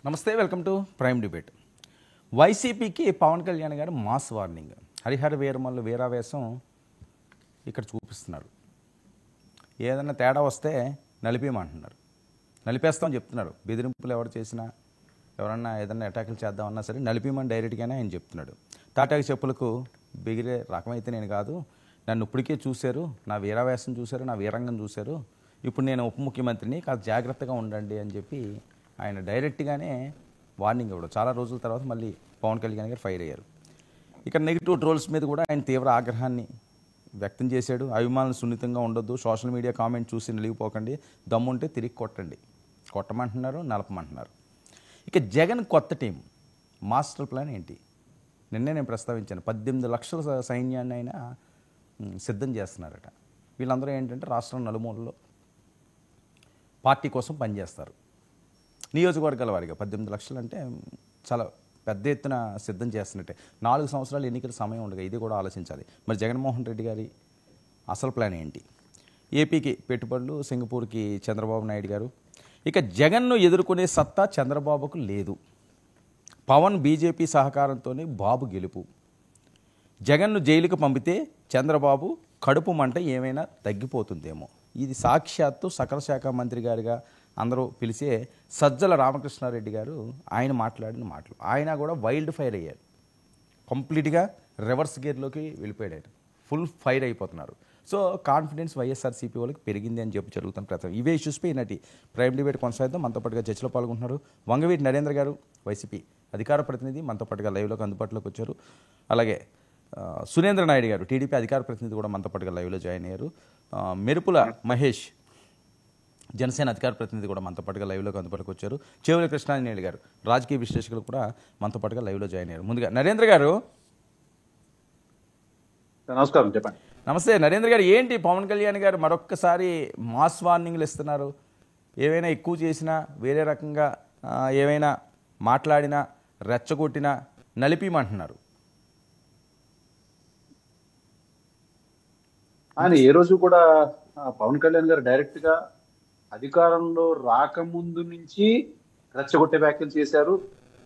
నమస్తే, welcome to prime debate. వైసీపీకి పవన్ కళ్యాణ్ గారు మాస్ వార్నింగ్. హరిహర వీరమల్లు వీరావేశం ఇక్కడ చూపిస్తున్నారు. ఏదైనా తేడా వస్తే నలిపేయమంటున్నారు, నలిపేస్తామని చెప్తున్నారు. బెదిరింపులు ఎవరు చేసినా, ఎవరన్నా ఏదన్నా అటాకులు చేద్దామన్నా సరే నలిపేయమని డైరెక్ట్గానే ఆయన చెప్తున్నాడు. తాటాకి చెప్పులకు బెగిరే రకమైతే నేను కాదు, నన్ను ఇప్పటికే చూశారు, నా వీరావేశం చూశారు, నా వీరంగం చూశారు, ఇప్పుడు నేను ఉప ముఖ్యమంత్రిని, కాదు జాగ్రత్తగా ఉండండి అని చెప్పి ఆయన డైరెక్ట్గానే వార్నింగ్ ఇవ్వడం. చాలా రోజుల తర్వాత మళ్ళీ పవన్ కళ్యాణ్ గారు ఫైర్ అయ్యారు. ఇక్కడ నెగిటివ్ ట్రోల్స్ మీద కూడా ఆయన తీవ్ర ఆగ్రహాన్ని వ్యక్తం చేశాడు. అభిమానులు సున్నితంగా ఉండొద్దు, సోషల్ మీడియా కామెంట్ చూసి నిలిగిపోకండి, దమ్ముంటే తిరిగి కొట్టండి, కొట్టమంటున్నారు, నలపమంటున్నారు. ఇక జగన్ కొత్త టీం మాస్టర్ ప్లాన్ ఏంటి? నిన్నే నేను ప్రస్తావించాను, 18 లక్షల సైన్యాన్ని అయినా సిద్ధం చేస్తున్నారట. వీళ్ళందరూ ఏంటంటే రాష్ట్రం నలుమూలలో పార్టీ కోసం పనిచేస్తారు. నియోజకవర్గాల వారిగా 18 లక్షలు అంటే చాలా పెద్ద ఎత్తున సిద్ధం చేస్తున్నట్టే. 4 సంవత్సరాలు ఎన్నికల సమయం ఉండగా ఇది కూడా ఆలోచించాలి. మరి జగన్మోహన్ రెడ్డి గారి అసలు ప్లాన్ ఏంటి? ఏపీకి పెట్టుబడులు, సింగపూర్కి చంద్రబాబు నాయుడు గారు. ఇక జగన్ను ఎదుర్కొనే సత్తా చంద్రబాబుకు లేదు. పవన్ బీజేపీ సహకారంతోనే బాబు గెలుపు. జగన్ను జైలుకు పంపితే చంద్రబాబు కడుపు మంట ఏమైనా తగ్గిపోతుందేమో. ఇది సాక్షాత్తు సకల శాఖ మంత్రి గారిగా అందరూ పిలిచే సజ్జల రామకృష్ణారెడ్డి గారు ఆయన మాట్లాడిన మాటలు. ఆయన కూడా వైల్డ్ ఫైర్ అయ్యారు, కంప్లీట్గా రివర్స్ గేర్లోకి వెళ్ళిపోయాడు. ఆయన ఫుల్ ఫైర్ అయిపోతున్నారు. సో కాన్ఫిడెన్స్ వైఎస్ఆర్సీపీ వాళ్ళకి పెరిగింది అని చెప్పి జరుగుతున్న ప్రతి ఇవే ఇష్యూస్పై ఈనాటి ప్రైమ్ డిబేట్ కొనసాగిద్దాం. మనతో పాటుగా చర్చలో పాల్గొంటున్నారు వంగవీటి నరేంద్ర గారు, వైసీపీ అధికార ప్రతినిధి, మనతో పాటుగా లైవ్లోకి అందుబాటులోకి వచ్చారు. అలాగే సురేంద్ర నాయుడు గారు, టీడీపీ అధికార ప్రతినిధి, కూడా మనతో పాటుగా లైవ్లో జాయిన్ అయ్యారు. మెరుపుల మహేష్, జనసేన అధికార ప్రతినిధి, కూడా మనతో పాటుగా లైవ్లోకి అందుబాటులోకి వచ్చారు. చేవుల కృష్ణాంజనేయులు గారు, రాజకీయ విశ్లేషకులు, కూడా మనతో పాటుగా లైవ్లో జాయిన్ అయ్యారు. ముందుగా నరేంద్ర గారు. నమస్కారం, చెప్పండి. నమస్తే నరేంద్ర గారు. ఏంటి పవన్ కళ్యాణ్ గారు మరొక్కసారి మాస్ వార్నింగ్లు ఇస్తున్నారు? ఏవైనా ఎక్కువ చేసినా, వేరే రకంగా ఏవైనా మాట్లాడినా, రెచ్చగొట్టినా నలిపిమంటున్నారు. ఆయన ఏ రోజు కూడా పవన్ కళ్యాణ్ గారు డైరెక్ట్ గా అధికారంలో రాకముందు నుంచి రెచ్చగొట్టే వ్యాఖ్యలు చేశారు.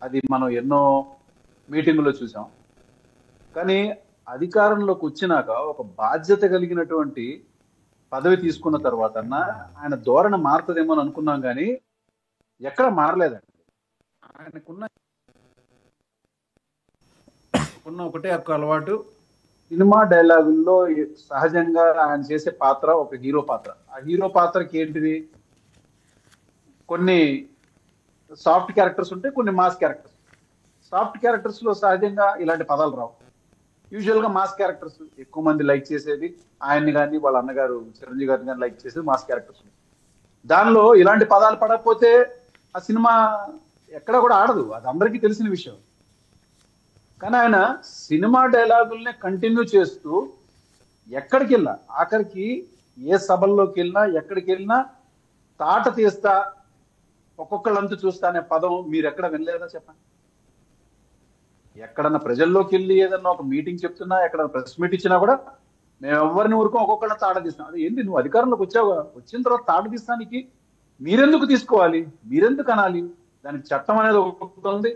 అది మనం ఎన్నో మీటింగుల్లో చూసాం. కానీ అధికారంలోకి వచ్చినాక ఒక బాధ్యత కలిగినటువంటి పదవి తీసుకున్న తర్వాత ఆయన ధోరణి మారుతుందేమో అని అనుకున్నాం, కానీ ఎక్కడ మారలేదండి. ఆయనకున్న ఒకటే ఒక అలవాటు, సినిమా డైలాగుల్లో సహజంగా ఆయన చేసే పాత్ర ఒక హీరో పాత్ర. ఆ హీరో పాత్రకి ఏంటిది, కొన్ని సాఫ్ట్ క్యారెక్టర్స్ ఉంటాయి, కొన్ని మాస్ క్యారెక్టర్స్. సాఫ్ట్ క్యారెక్టర్స్ లో సహజంగా ఇలాంటి పదాలు రావు. యూజువల్ గా మాస్ క్యారెక్టర్స్ ఎక్కువ మంది లైక్ చేసేది, ఆయన్ని కానీ వాళ్ళ అన్నగారు చిరంజీవి గారిని కానీ లైక్ చేసేది మాస్ క్యారెక్టర్స్. దానిలో ఇలాంటి పదాలు పడకపోతే ఆ సినిమా ఎక్కడ కూడా ఆడదు, అది అందరికీ తెలిసిన విషయం. కానీ ఆయన సినిమా డైలాగుల్ని కంటిన్యూ చేస్తూ ఎక్కడికి వెళ్ళినా, ఆఖరికి ఏ సభల్లోకి వెళ్ళినా, ఎక్కడికి వెళ్ళినా తాట తీస్తా, ఒక్కొక్కళ్ళంతా చూస్తా అనే పదం మీరు ఎక్కడ వినలేదా చెప్పండి? ఎక్కడన్నా ప్రజల్లోకి వెళ్ళి ఏదన్నా ఒక మీటింగ్ చెప్తున్నా, ఎక్కడన్నా ప్రెస్ మీట్ ఇచ్చినా కూడా మేము ఎవరిని ఊరుకో ఒక్కొక్కళ్ళని తాట తీస్తాం. అది ఏంటి, నువ్వు అధికారంలోకి వచ్చావు, వచ్చిన తర్వాత తాట తీస్తానికి మీరెందుకు తీసుకోవాలి, మీరెందుకు అనాలి? దానికి చట్టం అనేది ఒకటి ఉంది,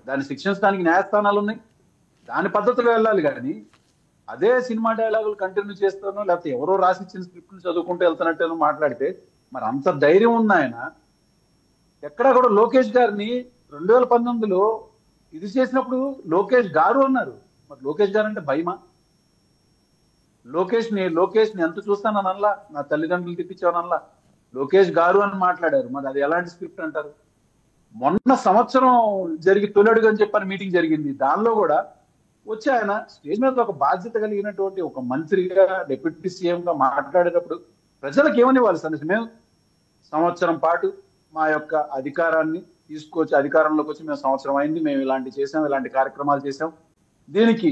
దాన్ని శిక్షించడానికి న్యాయస్థానాలు ఉన్నాయి, దాని పద్ధతిలో వెళ్ళాలి. కానీ అదే సినిమా డైలాగులు కంటిన్యూ చేస్తానో, లేకపోతే ఎవరో రాసిచ్చిన స్క్రిప్ట్ చదువుకుంటూ వెళ్తున్నట్టు మాట్లాడితే మరి అంత ధైర్యం ఉంది ఆయన. ఎక్కడ కూడా లోకేష్ గారిని 2019లో ఇది చేసినప్పుడు లోకేష్ గారు అన్నారు. మరి లోకేష్ గారు అంటే భయమా? లోకేష్ ని ఎంత చూస్తాననల్లా, నా తల్లిదండ్రులు తిప్పించానల్లా, లోకేష్ గారు అని మాట్లాడారు. మరి అది ఎలాంటి స్క్రిప్ట్ అంటారు? మొన్న సంవత్సరం తొలడుగు అని చెప్పని మీటింగ్ జరిగింది. దానిలో కూడా వచ్చి ఆయన స్టేజ్ మీద ఒక బాధ్యత కలిగినటువంటి ఒక మంత్రిగా, డిప్యూటీ సీఎం గా మాట్లాడేటప్పుడు ప్రజలకు ఏమనివ్వాలి సార్? మేము సంవత్సరం పాటు మా యొక్క అధికారాన్ని తీసుకొచ్చి, అధికారంలోకి వచ్చి మేము సంవత్సరం అయింది, మేము ఇలాంటి చేసాం, ఇలాంటి కార్యక్రమాలు చేసాం, దీనికి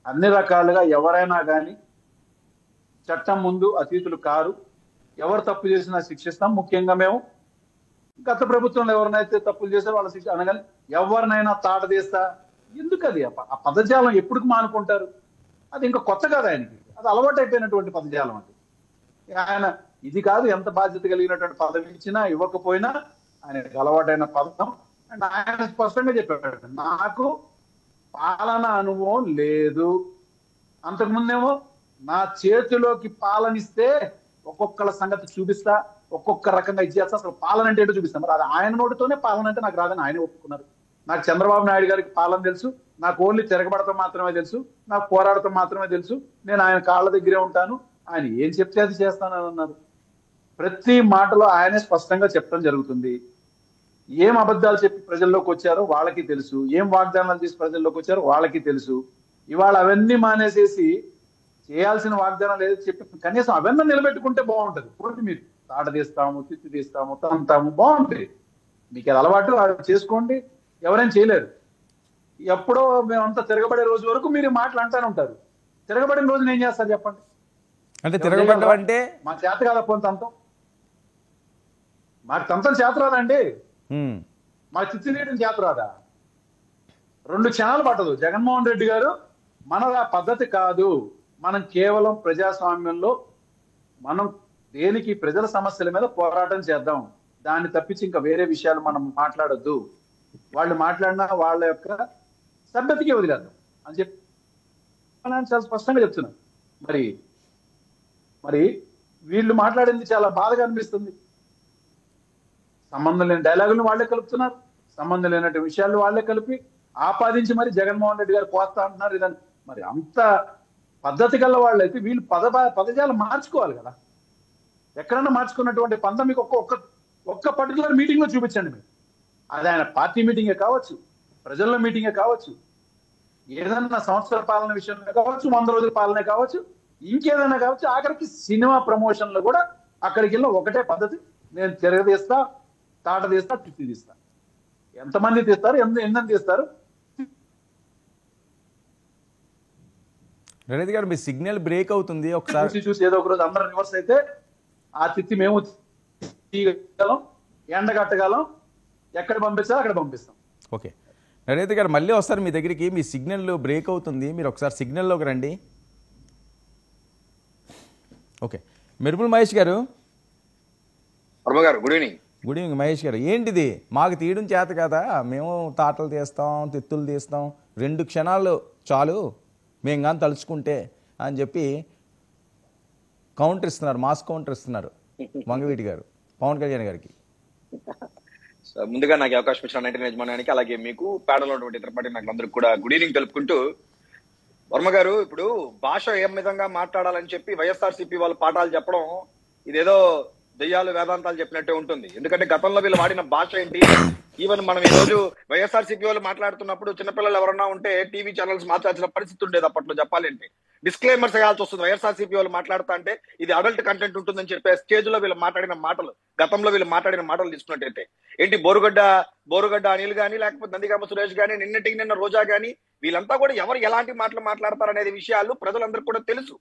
అన్ని రకాలుగా ఎవరైనా కానీ చట్టం ముందు అతీతులు కారు, ఎవరు తప్పు చేసినా శిక్షిస్తాం. ముఖ్యంగా మేము గత ప్రభుత్వంలో ఎవరినైతే తప్పులు చేశారో వాళ్ళ శిక్ష అనగానే ఎవరినైనా తాట తీస్తా, ఎందుకు? అది ఆ పదజాలం ఎప్పుడు మానుకుంటారు? అది ఇంకా కొత్త కాదు ఆయనకి, అది అలవాటు అయిపోయినటువంటి పదజాలం. అది ఆయన ఇది కాదు, ఎంత బాధ్యత కలిగినటువంటి పదవి ఇచ్చినా ఇవ్వకపోయినా ఆయనకు అలవాటైన పదం. అండ్ ఆయన స్పష్టంగా చెప్పాడు, నాకు పాలన అనుభవం లేదు. అంతకుముందేమో నా చేతిలోకి పాలన ఇస్తే ఒక్కొక్కళ్ళ సంగతి చూపిస్తా, ఒక్కొక్క రకంగా ఇచ్చేస్తా, అసలు పాలన అంటే ఏంటో చూపిస్తాం. మరి అది ఆయన నోటితోనే పాలన అంటే నాకు రాదని ఆయన ఒప్పుకున్నారు. నాకు చంద్రబాబు నాయుడు గారికి పాలన తెలుసు, నాకు ఓన్లీ తిరగబడటం మాత్రమే తెలుసు, నాకు పోరాడటం మాత్రమే తెలుసు, నేను ఆయన కాళ్ళ దగ్గరే ఉంటాను, ఆయన ఏం చెప్తే అది చేస్తానని అన్నారు. ప్రతి మాటలో ఆయనే స్పష్టంగా చెప్పడం జరుగుతుంది. ఏం అబద్ధాలు చెప్పి ప్రజల్లోకి వచ్చారో వాళ్ళకి తెలుసు, ఏం వాగ్దానాలు చేసి ప్రజల్లోకి వచ్చారో వాళ్ళకి తెలుసు. ఇవాళ అవన్నీ మానేసేసి చేయాల్సిన వాగ్దానాలు ఏదో చెప్పి కనీసం అవన్నీ నిలబెట్టుకుంటే బాగుంటది. ఇప్పుడు మీరు తాట తీస్తాము, తిత్తి తీస్తాము, తంతాము, బాగుంటుంది. మీకు అది అలవాటు, అది చేసుకోండి, ఎవరైనా చేయలేరు. ఎప్పుడో మేమంతా తిరగబడే రోజు వరకు మీరు మాటలు అంటానే ఉంటారు. తిరగబడిన రోజున ఏం చేస్తారు చెప్పండి? అంటే తిరగబడ్డం అంటే మా చేత కాదా పోనీ తంతం? మాకు తంతం చేత రాదండి, మాకు చిత్తి తీయడం చేత రాదా? 2 క్షణాలు పట్టదు. జగన్మోహన్ రెడ్డి గారు మనది ఆ పద్ధతి కాదు, మనం కేవలం ప్రజాస్వామ్యంలో మనం దేనికి ప్రజల సమస్యల మీద పోరాటం చేద్దాం, దాన్ని తప్పించి ఇంకా వేరే విషయాలు మనం మాట్లాడొద్దు, వాళ్ళు మాట్లాడినా వాళ్ళ యొక్క సభ్యతకి వదిలేద్దాం అని చెప్పి చాలా స్పష్టంగా చెప్తున్నారు. మరి వీళ్ళు మాట్లాడింది చాలా బాధగా అనిపిస్తుంది. సంబంధం లేని డైలాగులను వాళ్లే కలుపుతున్నారు, సంబంధం లేనటువంటి విషయాలు వాళ్లే కలిపి ఆపాదించి మరి జగన్మోహన్ రెడ్డి గారు పోస్తా అంటున్నారు. ఇదని మరి అంత పద్ధతి గల వాళ్ళు అయితే వీళ్ళు పదజాలు మార్చుకోవాలి కదా. ఎక్కడన్నా మార్చుకున్నటువంటి పంతం మీకు ఒక్క పర్టికులర్ మీటింగ్ లో చూపించండి మీరు. అది ఆయన పార్టీ మీటింగే కావచ్చు, ప్రజల్లో మీటింగే కావచ్చు, ఏదన్నా సంవత్సర పాలన విషయంలో కావచ్చు, 100 రోజుల పాలనే కావచ్చు, ఇంకేదైనా కావచ్చు, ఆఖరికి సినిమా ప్రమోషన్లు కూడా అక్కడికి వెళ్ళిన ఒకటే పద్ధతి, నేను తిరగదీస్తా, తాట తీస్తా, తిత్తి తీస్తా. ఎంతమంది తీస్తారు, ఎన్ని తీస్తారు? రణిత్ గారు మీ సిగ్నల్ బ్రేక్ అవుతుంది, ఒకసారి చూసి ఏదో ఒక రోజు అందరూ రివర్స్ అయితే ఆ తిత్తి మేము తీయగలం, ఎండగట్టగలం, ఎక్కడ పంపిస్తారో అక్కడ పంపిస్తాం. ఓకే రణిత్ గారు మళ్ళీ వస్తారు మీ దగ్గరికి, మీ సిగ్నల్ బ్రేక్ అవుతుంది, మీరు ఒకసారి సిగ్నల్లోకి రండి. ఓకే మెరుపుల్ మహేష్ గారు. Good evening. Good evening Mahesh గారు. ఏంటిది మాకు తీయడం చేత కదా, మేము తాటలు తీస్తాం, తిత్తులు తీస్తాం, 2 క్షణాలు చాలు మేము కానీ తలుచుకుంటే అని చెప్పి కౌంటర్ ఇస్తున్నారు, మాస్ కౌంటర్ ఇస్తున్నారు వంగవీటి గారు పవన్ కళ్యాణ్ గారికి. ముందుగా నాకు అవకాశం ఇచ్చిన 99 యజమానానికి, అలాగే మీకు ప్యానల్ ఉన్నటువంటి ఇతర పార్టీ నాకు అందరికి కూడా గుడ్ ఈవినింగ్ తెలుపుకుంటూ, వర్మ గారు ఇప్పుడు భాష ఏ విధంగా మాట్లాడాలని చెప్పి వైఎస్ఆర్సీపీ వాళ్ళు పాఠాలు చెప్పడం ఇదేదో దెయ్యాలు వేదాంతాలు చెప్పినట్టే ఉంటుంది. ఎందుకంటే గతంలో వీళ్ళు వాడిన భాష ఏంటి, ఈవెన్ మనం ఈ రోజు వైఎస్ఆర్సీపీ వాళ్ళు మాట్లాడుతున్నప్పుడు చిన్నపిల్లలు ఎవరన్నా ఉంటే టీవీ ఛానల్స్ మార్చాల్సిన పరిస్థితి ఉండేది. అప్పట్లో చెప్పాలంటే డిస్క్లైమర్స్ వేయాల్సి వస్తుంది. వైఎస్ఆర్సీపీ వాళ్ళు మాట్లాడుతా అంటే ఇది అడల్ట్ కంటెంట్ ఉంటుందని చెప్పే స్టేజ్ లో వీళ్ళు మాట్లాడిన మాటలు, గతంలో వీళ్ళు మాట్లాడిన మాటలు తీసుకున్నట్టయితే ఏంటి బోరుగడ్డ అనిల్ గానీ, లేకపోతే నందిగామ సురేష్ గానీ, నిన్న రోజా గానీ, వీళ్ళంతా కూడా ఎవరు ఎలాంటి మాటలు మాట్లాడతారనేది విషయాలు ప్రజలందరికీ కూడా తెలుసు.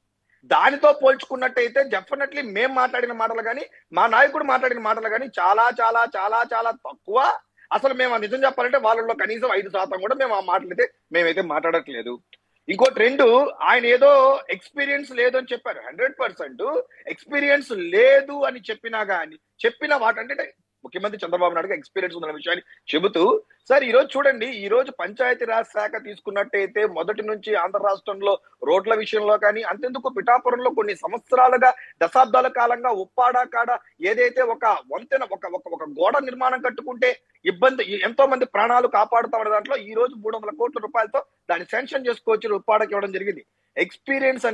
దానితో పోల్చుకున్నట్టయితే డెఫినెట్లీ మేం మాట్లాడిన మాటలు కానీ, మా నాయకుడు మాట్లాడిన మాటలు కానీ చాలా చాలా చాలా చాలా తక్కువ. అసలు మేము నిజం చెప్పాలంటే వాళ్ళలో కనీసం 5% కూడా మేము ఆ మాటలైతే మేమైతే మాట్లాడట్లేదు. ఇంకోటి 2, ఆయన ఏదో ఎక్స్పీరియన్స్ లేదు అని చెప్పారు. 100% ఎక్స్పీరియన్స్ లేదు అని చెప్పినా గానీ, చెప్పిన వాటంటే ముఖ్యమంత్రి చంద్రబాబు నాయుడు ఎక్స్పీరియన్స్ ఉందన్న విషయాన్ని చెబుతూ, సార్ ఈ రోజు చూడండి, ఈ రోజు పంచాయతీరాజ్ శాఖ తీసుకున్నట్టయితే మొదటి నుంచి ఆంధ్ర రాష్ట్రంలో రోడ్ల విషయంలో కానీ, అంతెందుకు పిఠాపురంలో కొన్ని సంవత్సరాలుగా దశాబ్దాల కాలంగా ఉప్పాడా కాడ ఏదైతే ఒక వంతెన ఒక గోడ నిర్మాణం కట్టుకుంటే ఇబ్బంది, ఎంతో మంది ప్రాణాలు కాపాడుతామనే దాంట్లో ఈ రోజు 300 కోట్ల రూపాయలతో దాన్ని శాంక్షన్ చేసుకోవచ్చు, ఉప్పాడకి ఇవ్వడం జరిగింది. ఎక్స్పీరియన్స్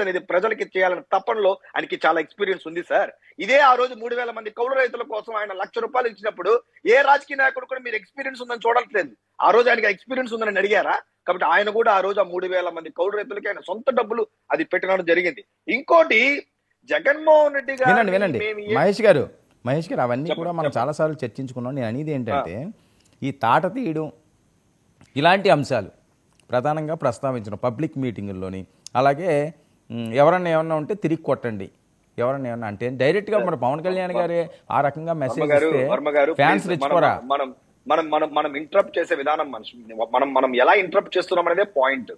అనేది ప్రజలకి చేయాలని తప్పనలో ఆయనకి చాలా ఎక్స్పీరియన్స్ ఉంది సార్. ఇదే ఆ రోజు 3,000 మంది కౌలు రైతుల కోసం ఆయన ₹1,00,000 ఇచ్చినప్పుడు ఏ రాజకీయ నాయకుడు కూడా మీరు ఎక్స్పీరియన్స్ ఉందని చూడట్లేదు. ఆ రోజు ఆయనకి ఎక్స్పీరియన్స్ ఉందని అడిగారా? కాబట్టి ఆయన కూడా ఆ రోజు ఆ 3,000 మంది కౌలు రైతులకి ఆయన సొంత డబ్బులు అది పెట్టడం జరిగింది. ఇంకోటి జగన్మోహన్ రెడ్డి గారు, వినండి మహేష్ గారు అవన్నీ కూడా మనం చాలా సార్లు చర్చించుకున్నాం. నేను అనేది ఏంటంటే ఈ తాట తీయడం ఇలాంటి అంశాలు ప్రధానంగా ప్రస్తావించిన పబ్లిక్ మీటింగుల్లోని, అలాగే ఎవరన్నా ఏమన్నా ఉంటే తిరిగి కొట్టండి, ఎవరన్నా ఏమన్నా అంటే డైరెక్ట్ గా మన పవన్ కళ్యాణ్ గారే ఆ రకంగా మెసేజ్ ఇస్తే ఫ్యాన్స్ రెచ్చిపోరా? మనం మనం మనం ఇంటరప్ట్ చేసే విధానం మనం మనం ఎలా ఇంటరప్ట్ చేస్తున్నాం అనేదే పాయింట్.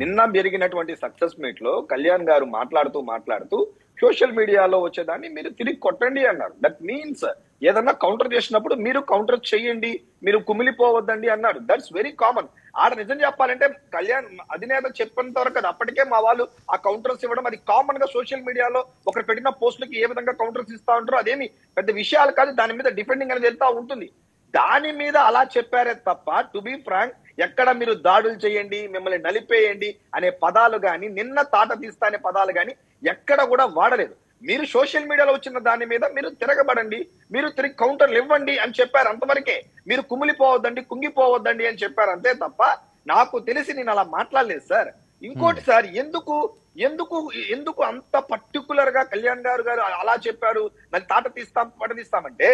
నిన్న జరిగినటువంటి సక్సెస్ మీట్ లో కళ్యాణ్ గారు మాట్లాడుతూ సోషల్ మీడియాలో వచ్చేదాన్ని మీరు తిరిగి కొట్టండి అన్నారు. దట్ మీన్స్ ఏదన్నా కౌంటర్ చేసినప్పుడు మీరు కౌంటర్ చేయండి, మీరు కుమిలిపోవద్దండి అన్నాడు. That's very common. ఆడ నిజం చెప్పాలంటే కళ్యాణ్ అధినేత చెప్పినంత వరకు అది అప్పటికే మా వాళ్ళు ఆ కౌంటర్స్ ఇవ్వడం అది కామన్ గా సోషల్ మీడియాలో ఒకరు పెట్టిన పోస్టులకి ఏ విధంగా కౌంటర్స్ ఇస్తా ఉంటారో అదేమి పెద్ద విషయాలు కాదు. దాని మీద డిఫెండింగ్ అనేది వెళ్తా ఉంటుంది. దాని మీద అలా చెప్పారే తప్ప టు బి ఫ్రాంక్ ఎక్కడ మీరు దాడులు చేయండి, మిమ్మల్ని నలిపేయండి అనే పదాలు గాని, నిన్న తాట తీస్తా అనే పదాలు గాని ఎక్కడ కూడా వాడలేదు. మీరు సోషల్ మీడియాలో వచ్చిన దాని మీద మీరు తిరగబడండి, మీరు తిరిగి కౌంటర్లు ఇవ్వండి అని చెప్పారు. అంతవరకే. మీరు కుమిలిపోవద్దండి, కుంగిపోవద్దండి అని చెప్పారు. అంతే తప్ప నాకు తెలిసి నేను అలా మాట్లాడలేదు సార్. ఇంకోటి సార్, ఎందుకు అంత పర్టికులర్ గా కళ్యాణ్ గారు అలా చెప్పారు, నన్ను తాట తీస్తామంటే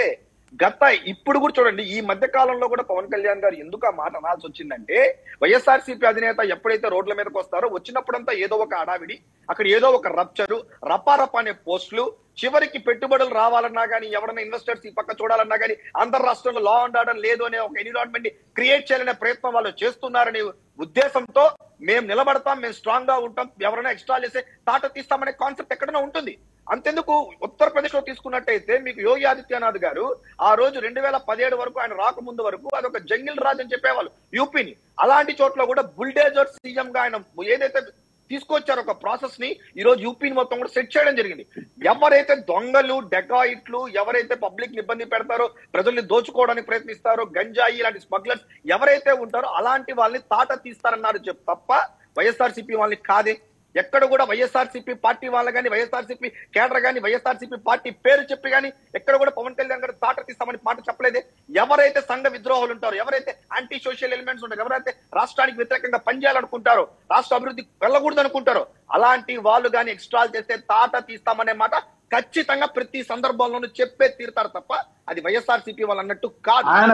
ఇప్పుడు కూడా చూడండి, ఈ మధ్య కాలంలో కూడా పవన్ కళ్యాణ్ గారు ఎందుకు ఆ మాట అనాల్సి వచ్చిందంటే, వైఎస్ఆర్సీపీ అధినేత ఎప్పుడైతే రోడ్ల మీదకి వస్తారో వచ్చినప్పుడంతా ఏదో ఒక అడావిడి, అక్కడ ఏదో ఒక రప్చరు, రపారప అనే పోస్టులు, చివరికి పెట్టుబడులు రావాలన్నా కానీ, ఎవరైనా ఇన్వెస్టర్స్ ఈ పక్క చూడాలన్నా కానీ, అంతర్రాష్ట్రంలో లా అండ్ ఆర్డర్ లేదు అనే ఒక ఎన్విరాన్మెంట్ ని క్రియేట్ చేయాలనే ప్రయత్నం వాళ్ళు చేస్తున్నారనే ఉద్దేశంతో మేము నిలబడతాం, మేము స్ట్రాంగ్ గా ఉంటాం, ఎవరైనా ఎక్స్ట్రా చేస్తే తాట తీస్తామనే కాన్సెప్ట్ ఎక్కడైనా ఉంటుంది. అంతెందుకు ఉత్తరప్రదేశ్ లో తీసుకున్నట్టయితే మీకు యోగి ఆదిత్యనాథ్ గారు ఆ రోజు 2017 వరకు ఆయన రాకముందు వరకు అదొక జంగిల్ రాజ్ అని చెప్పేవాళ్ళు యూపీని. అలాంటి చోట్ల కూడా బుల్డేజర్ సీఎం గా ఆయన ఏదైతే తీసుకొచ్చారు ఒక ప్రాసెస్ ని, ఈ రోజు యూపీని మొత్తం కూడా సెట్ చేయడం జరిగింది. ఎవరైతే దొంగలు, డెకాయిట్లు, ఎవరైతే పబ్లిక్ ని ఇబ్బంది పెడతారో, ప్రజల్ని దోచుకోవడానికి ప్రయత్నిస్తారో, గంజాయి ఇలాంటి స్మగ్లర్స్ ఎవరైతే ఉంటారో అలాంటి వాళ్ళని తాట తీస్తారన్నారు తప్ప వైఎస్ఆర్సీపీ వాళ్ళని కాదే. ఎక్కడ కూడా వైఎస్ఆర్సీపీ పార్టీ వాళ్ళు కానీ, వైఎస్ఆర్సీపీ కేడర్ కానీ, వైఎస్ఆర్సీపీ పార్టీ పేరు చెప్పి కానీ ఎక్కడ కూడా పవన్ కళ్యాణ్ గారు తాట తీస్తామని మాట చెప్పలేదే. ఎవరైతే సంఘ విద్రోహాలు ఉంటారో, ఎవరైతే యాంటీ సోషల్ ఎలిమెంట్స్ ఉంటారో, ఎవరైతే రాష్ట్రానికి వ్యతిరేకంగా పనిచేయాలనుకుంటారో, రాష్ట్ర అభివృద్ధి వెళ్ళకూడదు అనుకుంటారో అలాంటి వాళ్ళు కానీ ఎక్స్ట్రాల్ చేస్తే తాట తీస్తామనే మాట ఖచ్చితంగా ప్రతి సందర్భంలోనూ చెప్పే తీరుతారు తప్ప అది వైఎస్ఆర్సీపీ వాళ్ళు అన్నట్టు కాదు. ఆయన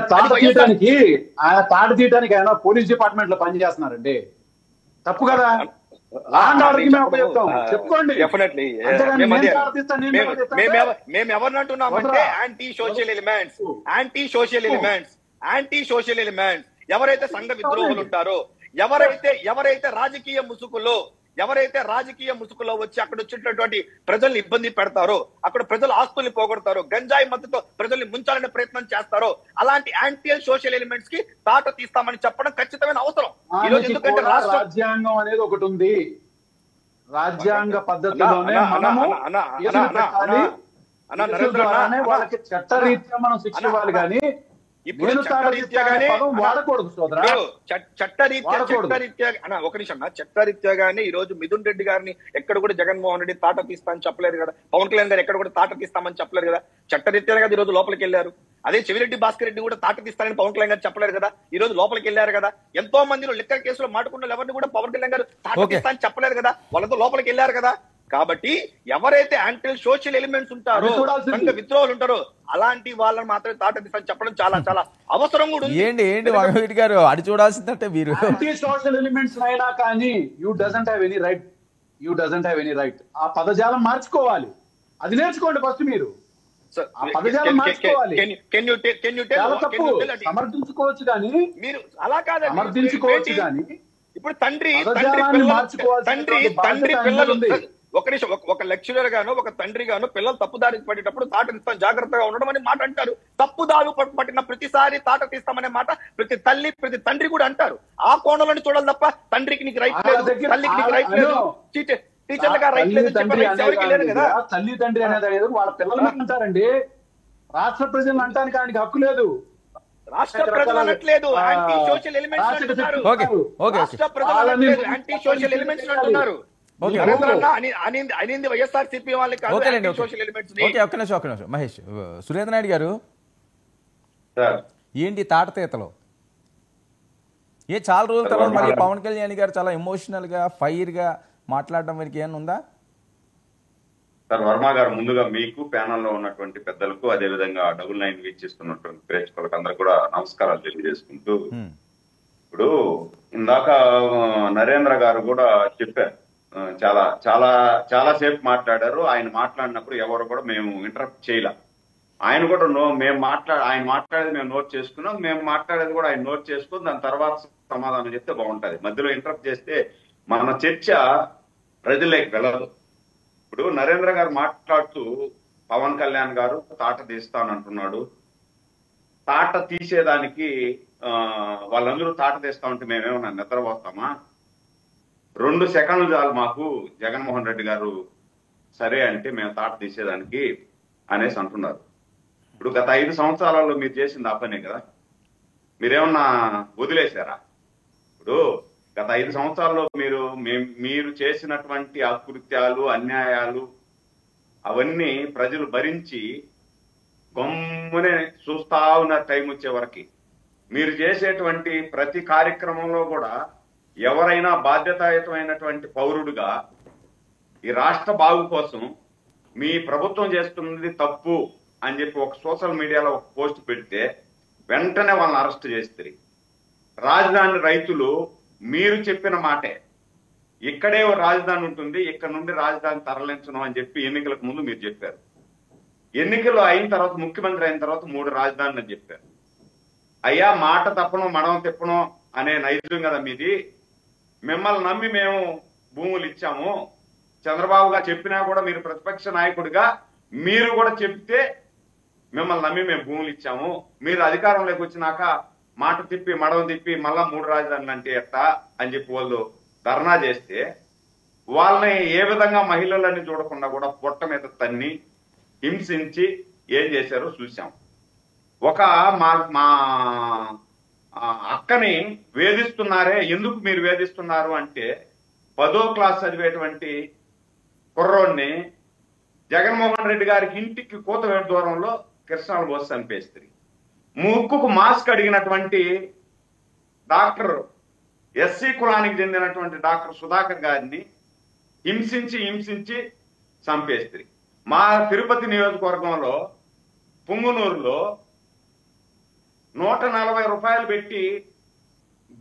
తాట తీయడానికి ఆయన పోలీస్ డిపార్ట్మెంట్ లో పనిచేస్తున్నారండి, తప్పు కదా. మేము ఎవరినంటున్నామంటే యాంటీ సోషల్ ఎలిమెంట్స్ ఎవరైతే సంఘ విద్రోహులు ఉంటారో, ఎవరైతే రాజకీయ ముసుగులో వచ్చి అక్కడ వచ్చేటటువంటి ప్రజల్ని ఇబ్బంది పెడతారో, అక్కడ ప్రజల ఆస్తుల్ని పోగొడతారో, గంజాయి మత్తుతో ప్రజల్ని ముంచాలనే ప్రయత్నం చేస్తారో అలాంటి యాంటీ సోషల్ ఎలిమెంట్స్ కి తాట తీస్తామని చెప్పడం ఖచ్చితమైన అవసరం ఈ రోజు. ఎందుకంటే రాజ్యాంగం అనేది ఒకటి ఉంది, రాజ్యాంగ పద్ధతిలోనే వాళ్ళకి చట్టరీత్యా మనం శిక్ష ఇవ్వాలి కానీ ఇప్పుడు చట్టరీత్యాగానే ఈ రోజు మిథున్ రెడ్డి గారిని ఎక్కడ కూడా జగన్మోహన్ రెడ్డి తాట తీస్తామని చెప్పలేదు కదా, పవన్ కళ్యాణ్ గారు ఎక్కడ కూడా తాట తీస్తామని చెప్పలేదు కదా, చట్టరీత్యాగా ఈ రోజు లోపలికి వెళ్ళారు. అదే చెవిరెడ్డి భాస్కర్ రెడ్డి కూడా తాట తీస్తానని పవన్ కళ్యాణ్ గారు చెప్పలేదు కదా, ఈ రోజు లోపలికి వెళ్ళారు కదా. ఎంతో మందిలో లిక్కర్ కేసులో మాట్లాడుకున్న ఎవరిని కూడా పవన్ కళ్యాణ్ గారు తాట తీస్తానని చెప్పలేదు కదా, వాళ్ళతో లోపలికి వెళ్ళారు కదా. కాబట్టి ఎవరైతే యాంటీ సోషల్ ఎలిమెంట్స్ ఉంటారో, సంఘ విద్రోహాలు ఉంటారో అలాంటి వాళ్ళని మాత్రమే తాట తీస్తానని చెప్పడం చాలా చాలా అవసరం కూడా ఉంది. ఏంటి గారు అది చూడాల్సిందంటే మీరు యాంటీ సోషల్ ఎలిమెంట్స్ అయినా కానీ you doesn't have any right ఆ పదజాలం మార్చుకోవాలి. అది నేర్చుకోండి ఫస్ట్ మీరు. సమర్థించుకోవచ్చు కానీ మీరు అలా కాదు సమర్థించుకోవచ్చు కానీ ఇప్పుడు తండ్రి పిల్లలు ఒక లెక్చరర్ గాను, ఒక తండ్రి గాను పిల్లలు తప్పుదారి పడేటప్పుడు తాట తీస్తాం జాగ్రత్తగా ఉండడం అని మాట అంటారు. తప్పుదారు పట్టిన ప్రతిసారి తాట తీస్తామనే మాట ప్రతి తల్లి ప్రతి తండ్రి కూడా అంటారు. ఆ కోణంలో చూడాలి తప్ప తండ్రికి నీకు రైట్ లేదు, తల్లికి నీకు రైట్ లేదు, టీచర్లుగా రైట్ లేదు ఎవరికి లేదు కదా. తల్లి తండ్రి అనేది వాళ్ళ పిల్లలు అంటారండి, రాష్ట్ర ప్రజలను అంటానికి ఆయనకి హక్కు లేదు. రాష్ట్ర ప్రజలు అనట్లేదు, యాంటీ సోషల్ ఎలిమెంట్స్ అంటున్నారు. రాష్ట్ర ప్రజలు అనట్లేదు, యాంటీ సోషల్ ఎలిమెంట్స్ అంటున్నారు. అనింది వైఎస్ఆర్సీపీ వాళ్ళకి కాదు, సోషల్ ఎలిమెంట్స్. ఒక్క నిమిషం మహేష్. సురేంద్ర నాయుడు గారు ఏంటి తాటతీతలో చాలా రోజుల తర్వాత మళ్ళీ పవన్ కళ్యాణ్ గారు చాలా ఎమోషనల్ గా ఫైర్ గా మాట్లాడడం వీరికి ఏమైనా ఉందా సార్? వర్మ గారు, ముందుగా మీకు ప్యానల్లో ఉన్నటువంటి పెద్దలకు, అదే విధంగా 99 వీక్షిస్తున్నటువంటి ప్రేక్షకులకు అందరూ కూడా నమస్కారాలు తెలియజేసుకుంటూ, ఇప్పుడు ఇందాక నరేంద్ర గారు కూడా చెప్పారు, చాలా సేపు మాట్లాడారు. ఆయన మాట్లాడినప్పుడు ఎవరు కూడా మేము ఇంటరప్ట్ చేయలే. ఆయన కూడా ఆయన మాట్లాడేది మేము నోట్ చేసుకున్నాం, మేము మాట్లాడేది కూడా ఆయన నోట్ చేసుకుని దాని తర్వాత సమాధానం చెప్తే బాగుంటది. మధ్యలో ఇంటరప్ట్ చేస్తే మన చర్చ ప్రజలకు వెళ్ళదు. ఇప్పుడు నరేంద్ర గారు మాట్లాడుతూ పవన్ కళ్యాణ్ గారు తాట తీస్తానంటున్నాడు. తాట తీసేదానికి వాళ్ళందరూ తాట తీస్తా ఉంటే మేమేమన్నా నిద్రపోతామా? 2 సెకండ్లు చాలు మాకు జగన్మోహన్ రెడ్డి గారు సరే అంటే మేము తాట తీసేదానికి అనేసి అంటున్నారు. ఇప్పుడు గత 5 సంవత్సరాలలో మీరు చేసింది ఆ పనే కదా, మీరేమన్నా వదిలేశారా? ఇప్పుడు గత 5 సంవత్సరాల్లో మీరు చేసినటువంటి అకృత్యాలు, అన్యాయాలు అవన్నీ ప్రజలు భరించి గమ్మునే చూస్తా ఉన్న టైం వచ్చే వరకు మీరు చేసేటువంటి ప్రతి కార్యక్రమంలో కూడా ఎవరైనా బాధ్యతాయుతమైనటువంటి పౌరుడుగా ఈ రాష్ట్ర బాగు కోసం మీ ప్రభుత్వం చేస్తున్నది తప్పు అని చెప్పి ఒక సోషల్ మీడియాలో ఒక పోస్ట్ పెడితే వెంటనే వాళ్ళని అరెస్ట్ చేస్తారు. రాజధాని రైతులు మీరు చెప్పిన మాటే, ఇక్కడే రాజధాని ఉంటుంది, ఇక్కడ నుండి రాజధాని తరలించను అని చెప్పి ఎన్నికలకు ముందు మీరు చెప్పారు. ఎన్నికలు అయిన తర్వాత ముఖ్యమంత్రి అయిన తర్వాత 3 రాజధానులు అని చెప్పారు. అయ్యా మాట తప్పను మడమ తిప్పను అనే నైజం కదా మీది. మిమ్మల్ని నమ్మి మేము భూములు ఇచ్చాము. చంద్రబాబు గారు చెప్పినా కూడా మీరు ప్రతిపక్ష నాయకుడిగా మీరు కూడా చెప్తే మిమ్మల్ని నమ్మి మేము భూములు ఇచ్చాము. మీరు అధికారంలోకి వచ్చినాక మాట తిప్పి మడవ తిప్పి మళ్ళా 3 రాజధానులు అంటే ఎట్టా అని చెప్పి వాళ్ళు ధర్నా చేస్తే వాళ్ళని ఏ విధంగా మహిళలని చూడకుండా కూడా పొట్ట మీద తన్ని హింసించి ఏం చేశారో చూసాం. ఒక మా అక్కని వేధిస్తున్నారే, ఎందుకు మీరు వేధిస్తున్నారు అంటే 10వ క్లాస్ చదివేటువంటి కుర్రోడ్ని జగన్మోహన్ రెడ్డి గారికి ఇంటికి కూతవేట దూరంలో కృష్ణాలు పోసి చంపేస్తుంది. ముక్కుకు మాస్క్ అడిగినటువంటి డాక్టర్ ఎస్సీ కులానికి చెందినటువంటి డాక్టర్ సుధాకర్ గారిని హింసించి చంపేస్తుంది. మా తిరుపతి నియోజకవర్గంలో పుంగునూరులో 140 రూపాయలు పెట్టి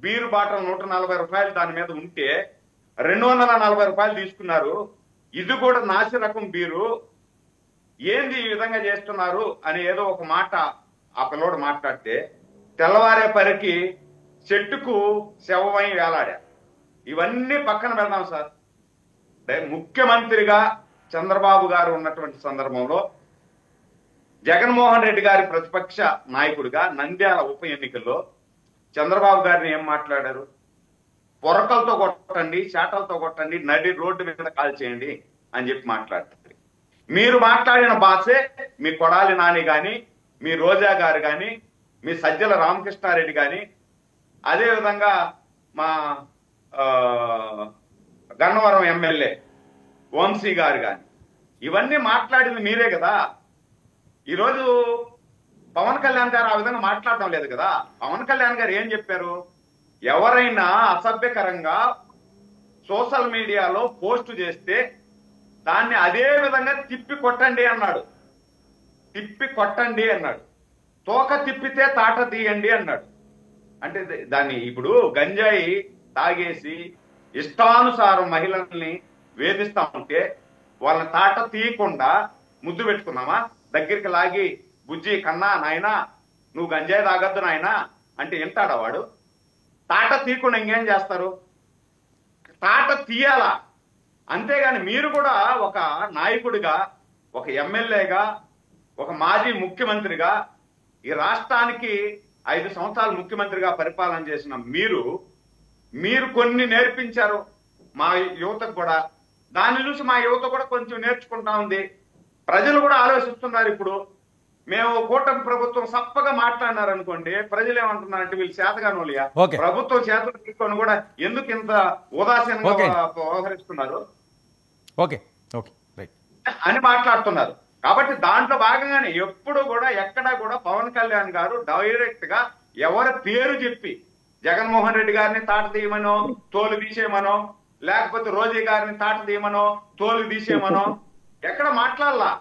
బీరు బాటలు 140 రూపాయలు దాని మీద ఉంటే 240 రూపాయలు తీసుకున్నారు. ఇది కూడా నాసి రకం బీరు, ఏంది ఈ విధంగా చేస్తున్నారు అని ఏదో ఒక మాట ఆ పిల్లోడు మాట్లాడితే తెల్లవారే పరికి చెట్టుకు శవమై వేలాడా. ఇవన్నీ పక్కన పెడదాం సార్. ముఖ్యమంత్రిగా చంద్రబాబు గారు ఉన్నటువంటి సందర్భంలో జగన్మోహన్ రెడ్డి గారి ప్రతిపక్ష నాయకుడిగా నంద్యాల ఉప ఎన్నికల్లో చంద్రబాబు గారిని ఏం మాట్లాడారు? పొరకలతో కొట్టండి, చాటలతో కొట్టండి, నడి రోడ్డు మీద కాల్చేయండి అని చెప్పి మాట్లాడుతుంది. మీరు మాట్లాడిన భాషే మీ కొడాలి నాని గాని, మీ రోజా గారు గాని, మీ సజ్జల రామకృష్ణారెడ్డి గాని, అదేవిధంగా మా గన్నవరం ఎమ్మెల్యే వంశీ గారు గాని, ఇవన్నీ మాట్లాడింది మీరే కదా. ఈరోజు పవన్ కళ్యాణ్ గారు ఆ విధంగా మాట్లాడటం లేదు కదా. పవన్ కళ్యాణ్ గారు ఏం చెప్పారు? ఎవరైనా అసభ్యకరంగా సోషల్ మీడియాలో పోస్ట్ చేస్తే దాన్ని అదే విధంగా తిప్పి కొట్టండి అన్నాడు. తోక తిప్పితే తాట తీయండి అన్నాడు. అంటే దాన్ని ఇప్పుడు గంజాయి తాగేసి ఇష్టానుసారం మహిళల్ని వేధిస్తా ఉంటే వాళ్ళని తాట తీయకుండా ముద్దు పెట్టుకున్నామా? దగ్గరికి లాగి బుజ్జి కన్నా నాయనా నువ్వు గంజాయి తాగద్దు నాయనా అంటే వింటాడా వాడు? తాట తీయకుండా ఇంకేం చేస్తారు? తాట తీయాలా. అంతేగాని మీరు కూడా ఒక నాయకుడిగా, ఒక ఎమ్మెల్యేగా, ఒక మాజీ ముఖ్యమంత్రిగా, ఈ రాష్ట్రానికి 5 సంవత్సరాలు ముఖ్యమంత్రిగా పరిపాలన చేసిన మీరు కొన్ని నేర్పించారు మా యువతకు కూడా. దాన్ని చూసి మా యువత కూడా కొంచెం నేర్చుకుంటా ఉంది. ప్రజలు కూడా ఆలోచిస్తున్నారు. ఇప్పుడు మేము కూటమి ప్రభుత్వం సప్పగా మాట్లాడినారు అనుకోండి, ప్రజలు ఏమంటున్నారంటే వీళ్ళు చేతగానోలియా, ప్రభుత్వం చేతులు తీసుకొని కూడా ఎందుకు ఇంత ఉదాసీనంగా వ్యవహరిస్తున్నారు అని మాట్లాడుతున్నారు. కాబట్టి దాంట్లో భాగంగానే ఎప్పుడు కూడా ఎక్కడా కూడా పవన్ కళ్యాణ్ గారు డైరెక్ట్ గా ఎవరి పేరు చెప్పి జగన్మోహన్ రెడ్డి గారిని తాట తీయమనో తోలు తీసేయమనో, లేకపోతే రోజీ గారిని తాట తీయమనో తోలు తీసేయమనో ఎక్కడ మాట్లాడలా.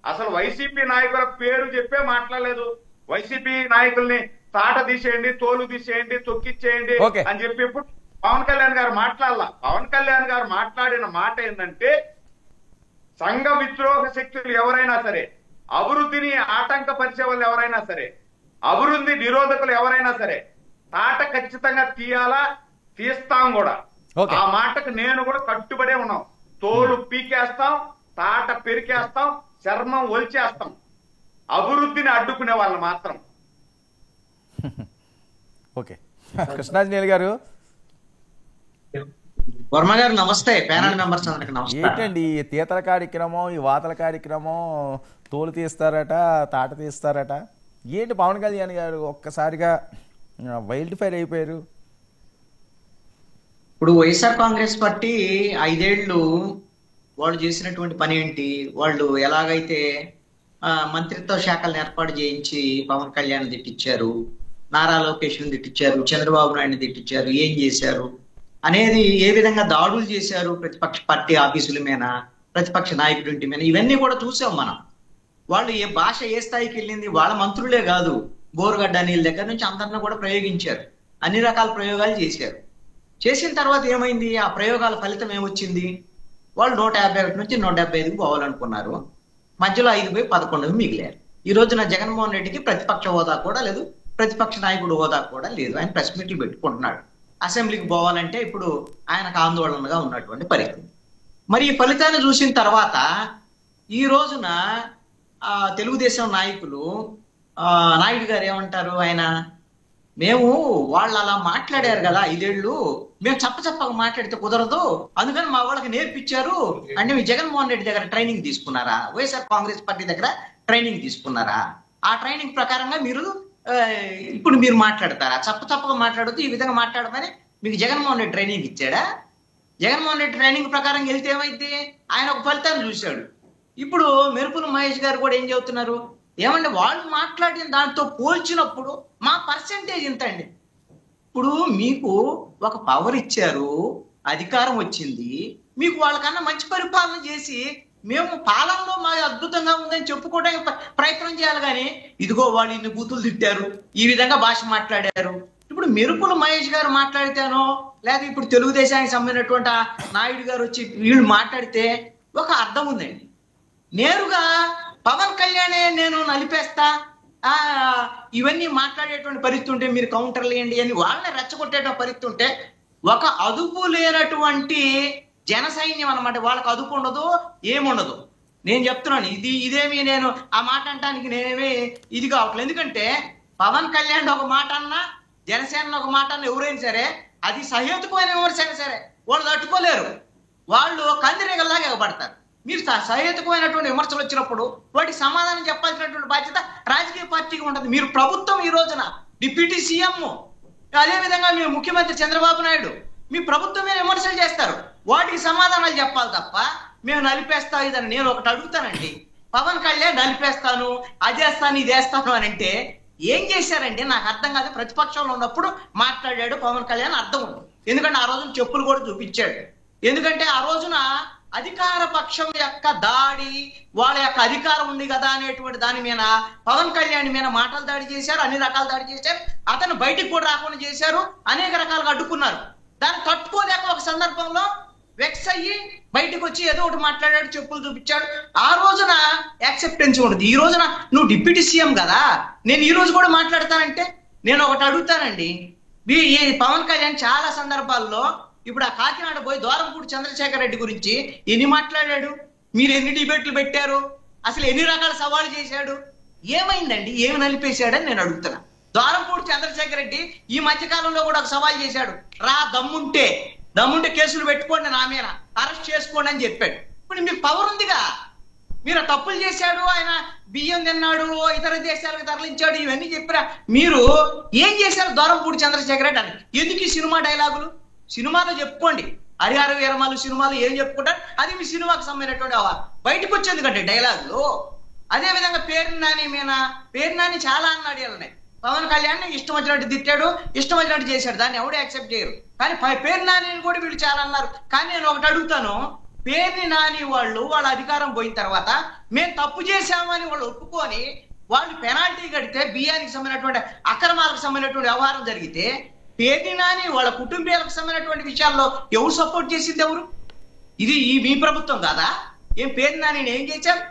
అసలు వైసీపీ నాయకుల పేరు చెప్పే మాట్లాడలేదు. వైసీపీ నాయకుల్ని తాట తీసేయండి, తోలు తీసేయండి, తొక్కిచ్చేయండి అని చెప్పి ఇప్పుడు పవన్ కళ్యాణ్ గారు మాట్లాడలా. పవన్ కళ్యాణ్ గారు మాట్లాడిన మాట ఏంటంటే సంఘ విద్రోహ శక్తులు ఎవరైనా సరే అభివృద్ధిని ఆటంకపరిచే వాళ్ళు ఎవరైనా సరే, అభివృద్ధి నిరోధకులు ఎవరైనా సరే తాట ఖచ్చితంగా తీయాలా, తీస్తాం కూడా. ఆ మాటకు నేను కూడా కట్టుబడే ఉన్నాం. తోలు పీకేస్తాం, తాట పెరికేస్తాం, చర్మం ఒలిచేస్తాం. అభివృద్ధిని అడ్డుకునే వాళ్ళు మాత్రం. ఓకే, కృష్ణాంజనేయులు గారు. వర్మ గారు నమస్తే. ప్యానల్ మెంబర్స్ అందరికి నమస్తే. ఏంటండి ఈ తీతల కార్యక్రమం, ఈ వాతల కార్యక్రమం, తోలు తీస్తారట, తాట తీస్తారట, ఏంటి పవన్ కళ్యాణ్ గారు ఒక్కసారిగా వైల్డ్ ఫైర్ అయిపోయారు? ఇప్పుడు వైఎస్ఆర్ కాంగ్రెస్ పార్టీ 5 ఏళ్ళు వాళ్ళు చేసినటువంటి పని ఏంటి? వాళ్ళు ఎలాగైతే మంత్రిత్వ శాఖలను ఏర్పాటు చేయించి పవన్ కళ్యాణ్ తిట్టించారు, నారా లోకేష్ తిట్టించారు, చంద్రబాబు నాయుడిని తిట్టించారు, ఏం చేశారు అనేది, ఏ విధంగా దాడులు చేశారు ప్రతిపక్ష పార్టీ ఆఫీసుల మీద, ప్రతిపక్ష నాయకుడి ఇంటి మీద, ఇవన్నీ కూడా చూసాం మనం. వాళ్ళు ఏ భాష ఏ స్థాయికి వెళ్ళింది, వాళ్ళ మంత్రులే కాదు, బోరుగడ్డ అనిల్ దగ్గర నుంచి అందరిని కూడా ప్రయోగించారు, అన్ని రకాల ప్రయోగాలు చేశారు. చేసిన తర్వాత ఏమైంది? ఆ ప్రయోగాల ఫలితం ఏమొచ్చింది? వాళ్ళు 151 నుంచి 175కి పోవాలనుకున్నారు, మధ్యలో 5 పోయి 11 మిగిలారు. ఈ రోజున జగన్మోహన్ రెడ్డికి ప్రతిపక్ష హోదా కూడా లేదు, ప్రతిపక్ష నాయకుడు హోదా కూడా లేదు. ఆయన ప్రెస్ మీట్లు పెట్టుకుంటున్నాడు. అసెంబ్లీకి పోవాలంటే ఇప్పుడు ఆయనకు ఆందోళనగా ఉన్నటువంటి పరిస్థితి. మరి ఈ ఫలితాన్ని చూసిన తర్వాత ఈ రోజున తెలుగుదేశం నాయకులు, నాయుడు గారు ఏమంటారు, ఆయన మేము వాళ్ళు అలా మాట్లాడారు కదా 5 ఏళ్ళు, మేము చప్పగా మాట్లాడితే కుదరదు, అందుకని మా వాళ్ళకి నేర్పించారు అంటే మీ జగన్మోహన్ రెడ్డి దగ్గర ట్రైనింగ్ తీసుకున్నారా? వైఎస్ఆర్ కాంగ్రెస్ పార్టీ దగ్గర ట్రైనింగ్ తీసుకున్నారా? ఆ ట్రైనింగ్ ప్రకారంగా ఇప్పుడు మీరు మాట్లాడతారా? చప్పగా మాట్లాడద్దు, ఈ విధంగా మాట్లాడమని మీకు జగన్మోహన్ రెడ్డి ట్రైనింగ్ ఇచ్చాడా? జగన్మోహన్ రెడ్డి ట్రైనింగ్ ప్రకారం వెళ్తే ఏమైతే? ఆయన ఒక ఫలితాన్ని చూశాడు. ఇప్పుడు మెరుపుల మహేష్ గారు కూడా ఏం చెబుతున్నారు, ఏమంటే వాళ్ళు మాట్లాడిన దాంతో పోల్చినప్పుడు మా పర్సెంటేజ్ ఇంత అండి. ఇప్పుడు మీకు ఒక పవర్ ఇచ్చారు, అధికారం వచ్చింది, మీకు వాళ్ళకన్నా మంచి పరిపాలన చేసి మేము పాలనలో మా అద్భుతంగా ఉందని చెప్పుకోవడానికి ప్రయత్నం చేయాలి. కానీ ఇదిగో వాళ్ళు ఇన్ని బూతులు తిట్టారు, ఈ విధంగా భాష మాట్లాడారు. ఇప్పుడు మెరుపుల మహేష్ గారు మాట్లాడితేనో, లేదా ఇప్పుడు తెలుగుదేశానికి సంబంధించినటువంటి నాయుడు గారు వచ్చి వీళ్ళు మాట్లాడితే ఒక అర్థం ఉందండి. నేరుగా పవన్ కళ్యాణే నేను నలిపేస్తా ఇవన్నీ మాట్లాడేటువంటి పరిస్థితి ఉంటే మీరు కౌంటర్లు వేయండి అని వాళ్ళని రెచ్చగొట్టేటువంటి పరిస్థితి ఉంటే, ఒక అదుపు లేనటువంటి జన సైన్యం అనమాట. వాళ్ళకి అదుపు ఉండదు, ఏముండదు. నేను చెప్తున్నాను, ఇదేమి నేను ఆ మాట అంటానికి నేనేమి ఇది కావట్లేదు. ఎందుకంటే పవన్ కళ్యాణ్ ఒక మాట అన్నా, జనసేన ఒక మాట అన్నా, ఎవరైనా సరే అది సహేతుకమైన విమర్శ అయినా సరే వాళ్ళు తట్టుకోలేరు, వాళ్ళు కందిరేగల్లాగా ఎగబడతారు. మీరు సహేతుకమైనటువంటి విమర్శలు వచ్చినప్పుడు వాటికి సమాధానం చెప్పాల్సినటువంటి బాధ్యత రాజకీయ పార్టీకి ఉంటుంది. మీరు ప్రభుత్వం ఈ రోజున డిప్యూటీ సీఎం, అదేవిధంగా మీ ముఖ్యమంత్రి చంద్రబాబు నాయుడు, మీ ప్రభుత్వమే విమర్శలు చేస్తారు, వాటికి సమాధానాలు చెప్పాలి తప్ప మేము నలిపేస్తా ఇదని. నేను ఒకటి అడుగుతానండి, పవన్ కళ్యాణ్ నలిపేస్తాను, అదేస్తాను, ఇదేస్తాను అని అంటే ఏం చేశారండి? నాకు అర్థం కాదు. ప్రతిపక్షంలో ఉన్నప్పుడు మాట్లాడాడు పవన్ కళ్యాణ్, అర్థం ఉంది. ఎందుకంటే ఆ రోజున చెప్పులు కూడా చూపించాడు. ఎందుకంటే ఆ రోజున అధికార పక్షం యొక్క దాడి, వాళ్ళ యొక్క అధికారం ఉంది కదా అనేటువంటి దాని మీద పవన్ కళ్యాణ్ మీద మాటలు దాడి చేశారు, అన్ని రకాల దాడి చేశారు, అతను బయటికి కూడా రాకుండా చేశారు, అనేక రకాలుగా అడ్డుకున్నారు. దాన్ని తట్టుకోలేక ఒక సందర్భంలో వెక్స్ అయ్యి బయటకు వచ్చి ఏదో ఒకటి మాట్లాడాడు, చెప్పులు చూపించాడు. ఆ రోజున యాక్సెప్టెన్స్ ఉండదు. ఈ రోజున నువ్వు డిప్యూటీ సీఎం కదా, నేను ఈ రోజు కూడా మాట్లాడతానంటే నేను ఒకటి అడుగుతానండి. ఈ పవన్ కళ్యాణ్ చాలా సందర్భాల్లో ఇప్పుడు ఆ కాకినాడ పోయి దూరంపూడి చంద్రశేఖర్ రెడ్డి గురించి ఎన్ని మాట్లాడాడు, మీరు ఎన్ని డిబేట్లు పెట్టారు, అసలు ఎన్ని రకాల సవాళ్ళు చేశాడు, ఏమైందండి? ఏమి నలిపేశాడని నేను అడుగుతున్నా. దూరంపూడి చంద్రశేఖర్ రెడ్డి ఈ మధ్య కాలంలో కూడా ఒక సవాల్ చేశాడు, దమ్ముంటే కేసులు పెట్టుకోండి, నా మీద అరెస్ట్ చేసుకోండి అని చెప్పాడు. ఇప్పుడు మీకు పవర్ ఉందిగా, మీరు తప్పులు చేశాడు, ఆయన బియ్యం తిన్నాడు, ఇతర దేశాలకు తరలించాడు, ఇవన్నీ చెప్పారా? మీరు ఏం చేశారు దూరంపూడి చంద్రశేఖర్ రెడ్డి అని? ఎందుకు ఈ సినిమా డైలాగులు? సినిమాలో చెప్పుకోండి, హరిహర వీరమల్లు సినిమాలు ఏం చెప్పుకుంటారు, అది మీ సినిమాకు సంబంధించినటువంటి బయటకు వచ్చేది కంటే డైలాగులు. అదే విధంగా పేరు నాని చాలా అన్నాడు. వీళ్ళని పవన్ కళ్యాణ్ ఇష్టం వచ్చినట్టు తిట్టాడు, ఇష్టం వచ్చినట్టు చేశాడు, దాన్ని ఎవరు యాక్సెప్ట్ చేయరు. కానీ పేరు నాని కూడా వీళ్ళు చాలా అన్నారు. కానీ నేను ఒకటి అడుగుతాను, పేరుని నాని వాళ్ళ అధికారం పోయిన తర్వాత మేము తప్పు చేశామని వాళ్ళు ఒప్పుకొని వాళ్ళు పెనాల్టీ కడితే, బియ్యానికి సంబంధించినటువంటి అక్రమాలకు సంబంధించినటువంటి వ్యవహారం జరిగితే, పేరుని నాని వాళ్ళ కుటుంబీకులకు సంబంధించినటువంటి విషయాల్లో ఎవరు సపోర్ట్ చేసింది? ఎవరు? ఇది మీ ప్రభుత్వం కాదా? ఏం పేరుని నాని ఏం చేశారు?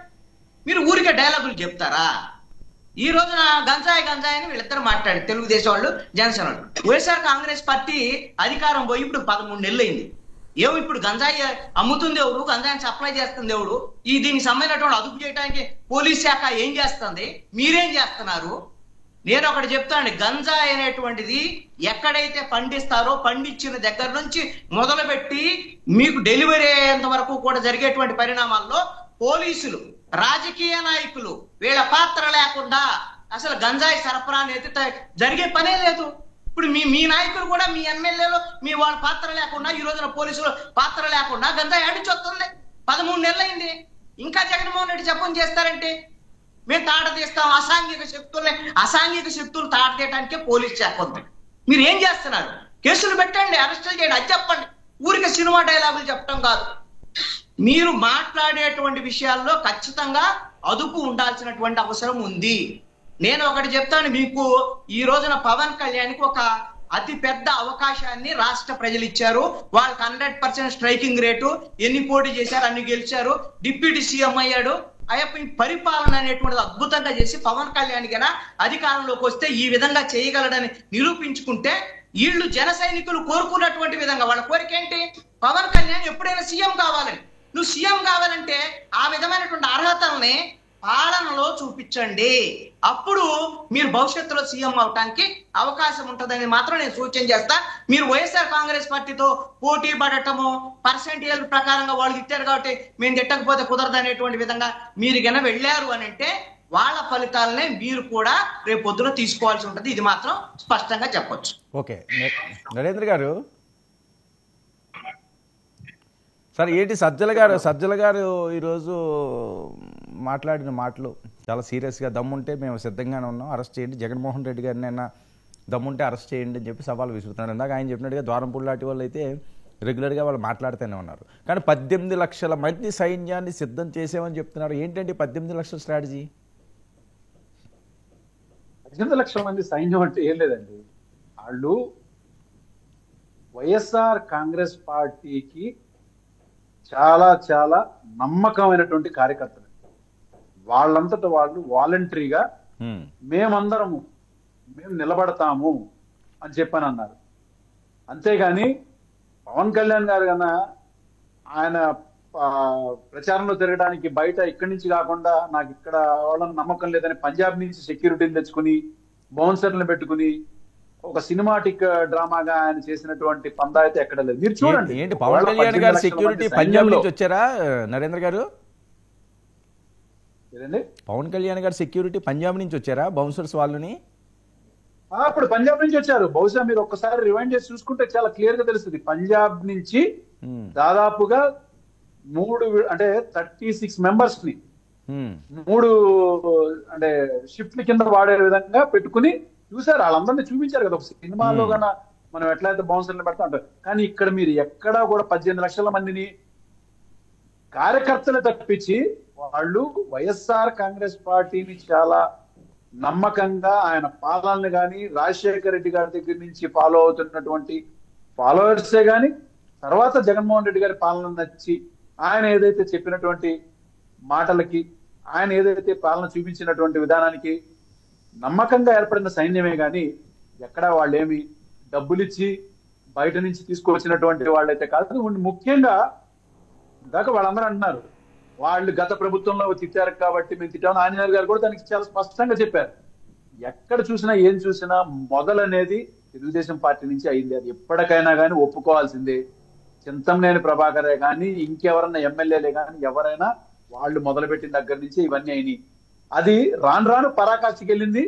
మీరు ఊరికే డైలాగులు చెప్తారా? ఈ రోజున గంజాయి అని వీళ్ళిద్దరు మాట్లాడారు, తెలుగుదేశం వాళ్ళు, జనసేన వాళ్ళు. వైఎస్ఆర్ కాంగ్రెస్ పార్టీ అధికారం పోయి ఇప్పుడు 13 నెలలు అయింది. ఏమో ఇప్పుడు గంజాయి అమ్ముతుంది ఎవరు, గంజాయిని సప్లై చేస్తుంది ఎవరు, దీనికి సంబంధించినటువంటి అదుపు చేయడానికి పోలీస్ శాఖ ఏం చేస్తుంది, మీరేం చేస్తున్నారు? నేను ఒకటి చెప్తాను, గంజాయి అనేటువంటిది ఎక్కడైతే పండిస్తారో పండించిన దగ్గర నుంచి మొదలుపెట్టి మీకు డెలివరీ అయ్యేంత వరకు కూడా జరిగేటువంటి పరిణామాల్లో పోలీసులు, రాజకీయ నాయకులు వీళ్ళ పాత్ర లేకుండా అసలు గంజాయి సరఫరా అనేది జరిగే పనే లేదు. ఇప్పుడు మీ నాయకులు కూడా, మీ ఎమ్మెల్యేలు, మీ వాళ్ళ పాత్ర లేకుండా, ఈ రోజున పోలీసులు పాత్ర లేకుండా గంజాయి అడిచొస్తుంది. 13 నెలలు అయింది. ఇంకా జగన్మోహన్ రెడ్డి జపం చేస్తారంటే మేము తాట తీస్తాం. అసాంఘిక శక్తులు తాట తీయడానికే పోలీస్ శాఖ ఉంది. మీరు ఏం చేస్తున్నారు? కేసులు పెట్టండి, అరెస్టులు చేయండి, అది చెప్పండి. ఊరికే సినిమా డైలాగులు చెప్పడం కాదు. మీరు మాట్లాడేటువంటి విషయాల్లో ఖచ్చితంగా అదుపు ఉండాల్సినటువంటి అవసరం ఉంది. నేను ఒకటి చెప్తాను మీకు, ఈ రోజున పవన్ కళ్యాణ్కి ఒక అతి పెద్ద అవకాశాన్ని రాష్ట్ర ప్రజలు ఇచ్చారు. వాళ్ళకి 100% స్ట్రైకింగ్ రేటు, ఎన్ని పోటీ చేశారు అన్ని గెలిచారు, డిప్యూటీ సీఎం అయ్యాడు. అయ్యప్ప ఈ పరిపాలన అనేటువంటిది అద్భుతంగా చేసి పవన్ కళ్యాణ్ గన అధికారంలోకి వస్తే ఈ విధంగా చేయగలడని నిరూపించుకుంటే, వీళ్ళు జన సైనికులు కోరుకున్నటువంటి విధంగా వాళ్ళ కోరిక ఏంటి? పవన్ కళ్యాణ్ ఎప్పుడైనా సీఎం కావాలని. నువ్వు సీఎం కావాలంటే ఆ విధమైనటువంటి అర్హతల్ని పాలనలో చూపించండి. అప్పుడు మీరు భవిష్యత్తులో సీఎం అవటానికి అవకాశం ఉంటుందని మాత్రం నేను సూచన చేస్తా. మీరు వైఎస్ఆర్ కాంగ్రెస్ పార్టీతో పోటీ పడటము, పర్సెంటేజ్ ప్రకారంగా వాళ్ళు తిట్టారు కాబట్టి మేము తిట్టకపోతే కుదరదు అనేటువంటి విధంగా మీరు గన వెళ్ళారు అని అంటే వాళ్ళ ఫలితాలనే మీరు కూడా రేపు పొద్దున తీసుకోవాల్సి ఉంటుంది. ఇది మాత్రం స్పష్టంగా చెప్పొచ్చు. ఓకే నరేంద్ర గారు, సార్ ఏంటి సజ్జల గారు ఈరోజు మాట్లాడిన మాటలు చాలా సీరియస్గా, దమ్ముంటే మేము సిద్ధంగానే ఉన్నాం, అరెస్ట్ చేయండి, జగన్మోహన్ రెడ్డి గారిని అయినా దమ్ముంటే అరెస్ట్ చేయండి అని చెప్పి సవాల్ విసురుతున్నారు. ఇందాక ఆయన చెప్పినట్టుగా ద్వారంపూడి లాంటి వాళ్ళు అయితే రెగ్యులర్గా వాళ్ళు మాట్లాడుతూనే ఉన్నారు. కానీ 18 లక్షల మంది సైన్యాన్ని సిద్ధం చేసామని చెప్తున్నారు. ఏంటంటే 18 లక్షల స్ట్రాటజీ? 18 లక్షల మంది సైన్యం అంటే ఏం లేదండి. వాళ్ళు వైఎస్ఆర్ కాంగ్రెస్ పార్టీకి చాలా చాలా నమ్మకమైనటువంటి కార్యకర్తలు. వాళ్ళంతటా వాళ్ళు వాలంటరీగా మేము నిలబడతాము అని చెప్పని అన్నారు. అంతేగాని పవన్ కళ్యాణ్ గారు కన్నా ఆయన ప్రచారంలో తిరగడానికి బయట ఇక్కడి నుంచి కాకుండా నాకు ఇక్కడ వాళ్ళని నమ్మకం లేదని పంజాబ్ నుంచి సెక్యూరిటీని తెచ్చుకుని బౌన్సర్లను పెట్టుకుని ఒక సినిమాటిక్ డ్రామాగా ఆయన చేసినటువంటి పందాయితే ఎక్కడ లేదు. మీరు చూడండి, ఏంటి పవన్ కళ్యాణ్ గారు సెక్యూరిటీ పంజాబ్ నుంచి వచ్చారా నరేంద్ర గారు? పవన్ కళ్యాణ్ గారు సెక్యూరిటీ పంజాబ్ నుంచి వచ్చారా బౌన్సర్స్ వాళ్ళని? అప్పుడు పంజాబ్ నుంచి వచ్చారు. బహుశా మీరు ఒక్కసారి రివైండ్ చేసి చూసుకుంటే చాలా క్లియర్ గా తెలుస్తుంది. పంజాబ్ నుంచి దాదాపుగా 36 మెంబర్స్ ని 3 అంటే షిఫ్ట్ కింద వాడే విధంగా పెట్టుకుని చూసారు. వాళ్ళందరినీ చూపించారు కదా ఒక సినిమాలో కన్నా మనం ఎట్లయితే బౌన్సర్లు పెడతా ఉంటారు. కానీ ఇక్కడ మీరు ఎక్కడా కూడా 18 లక్షల మందిని కార్యకర్తలు తప్పించి వాళ్ళు వైఎస్ఆర్ కాంగ్రెస్ పార్టీని చాలా నమ్మకంగా ఆయన పాలనని కానీ రాజశేఖర రెడ్డి గారి దగ్గర నుంచి ఫాలో అవుతున్నటువంటి ఫాలోవర్సే కానీ తర్వాత జగన్మోహన్ రెడ్డి గారి పాలన నచ్చి ఆయన ఏదైతే చెప్పినటువంటి మాటలకి, ఆయన ఏదైతే పాలన చూపించినటువంటి విధానానికి నమ్మకంగా ఏర్పడిన సైన్యమే కానీ ఎక్కడా వాళ్ళేమి డబ్బులిచ్చి బయట నుంచి తీసుకొచ్చినటువంటి వాళ్ళైతే కాదు. ముఖ్యంగా దాకా వాళ్ళందరూ అంటున్నారు వాళ్ళు గత ప్రభుత్వంలో తిట్టారు కాబట్టి మేము తిట్టామని. ఆంజనేయులు గారు కూడా దానికి చాలా స్పష్టంగా చెప్పారు. ఎక్కడ చూసినా ఏం చూసినా మొదలనేది తెలుగుదేశం పార్టీ నుంచి అయింది. అది ఎప్పటికైనా కానీ ఒప్పుకోవాల్సిందే. చింతమనేని ప్రభాకరే కానీ ఇంకెవరన్నా ఎమ్మెల్యేలే కానీ ఎవరైనా వాళ్ళు మొదలుపెట్టిన దగ్గర నుంచి ఇవన్నీ అయినాయి. అది రాను రాను పరాకాష్ఠకి వెళ్ళింది.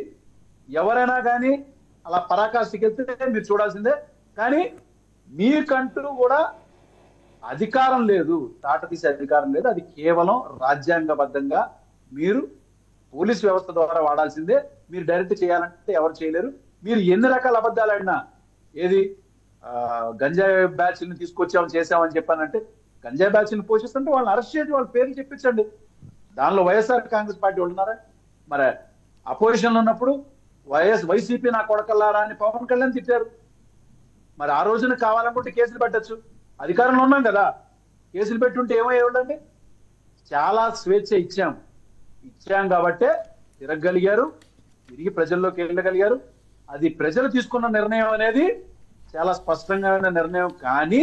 ఎవరైనా కానీ అలా పరాకాష్ఠకి వెళ్తే మీరు చూడాల్సిందే. కానీ మీకంటూ కూడా అధికారం లేదు, తాట తీసే అధికారం లేదు. అది కేవలం రాజ్యాంగబద్ధంగా మీరు పోలీస్ వ్యవస్థ ద్వారా వాడాల్సిందే. మీరు డైరెక్ట్ చేయాలంటే ఎవరు చేయలేరు. మీరు ఎన్ని రకాల అబద్ధాలు ఆడినా, ఏది గంజాయి బ్యాచ్ని తీసుకొచ్చామని చేసామని చెప్పానంటే, గంజాయి బ్యాచ్ని పోషిస్తుంటే వాళ్ళని అరెస్ట్ చేసి వాళ్ళ పేర్లు చెప్పించండి. దానిలో వైఎస్ఆర్ కాంగ్రెస్ పార్టీ వాళ్ళు ఉన్నారా? మరి అపోజిషన్ లో ఉన్నప్పుడు వైసీపీ నా కొడకల్లారా అని పవన్ కళ్యాణ్ తిట్టారు. మరి ఆ రోజున కావాలనుకుంటే కేసులు పెట్టచ్చు. అధికారంలో ఉన్నాం కదా, కేసులు పెట్టుంటే ఏమయ్యేవాళ్ళండి? చాలా స్వేచ్ఛ ఇచ్చాం. ఇచ్చాం కాబట్టే తిరగగలిగారు, తిరిగి ప్రజల్లోకి వెళ్ళగలిగారు. అది ప్రజలు తీసుకున్న నిర్ణయం అనేది చాలా స్పష్టంగా నిర్ణయం. కానీ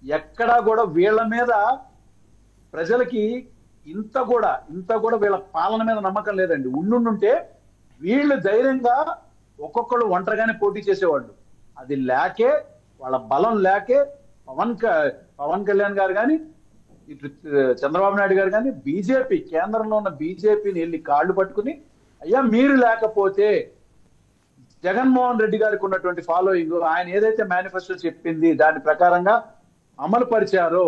ఎక్కడా కూడా వీళ్ళ మీద ప్రజలకి ఇంత కూడా వీళ్ళ పాలన మీద నమ్మకం లేదండి. ఉండుంటే వీళ్ళు ధైర్యంగా ఒక్కొక్కళ్ళు ఒంటరిగానే పోటీ చేసేవాళ్ళు. అది లేకే, వాళ్ళ బలం లేకే పవన్ కళ్యాణ్ గారు కానీ, ఇటు చంద్రబాబు నాయుడు గారు కానీ, బీజేపీ కేంద్రంలో ఉన్న బీజేపీని వెళ్ళి కాళ్ళు పట్టుకుని, అయ్యా మీరు లేకపోతే జగన్మోహన్ రెడ్డి గారికి ఉన్నటువంటి ఫాలోయింగ్, ఆయన ఏదైతే మేనిఫెస్టో చెప్పింది దాని ప్రకారంగా అమలు పరిచారో,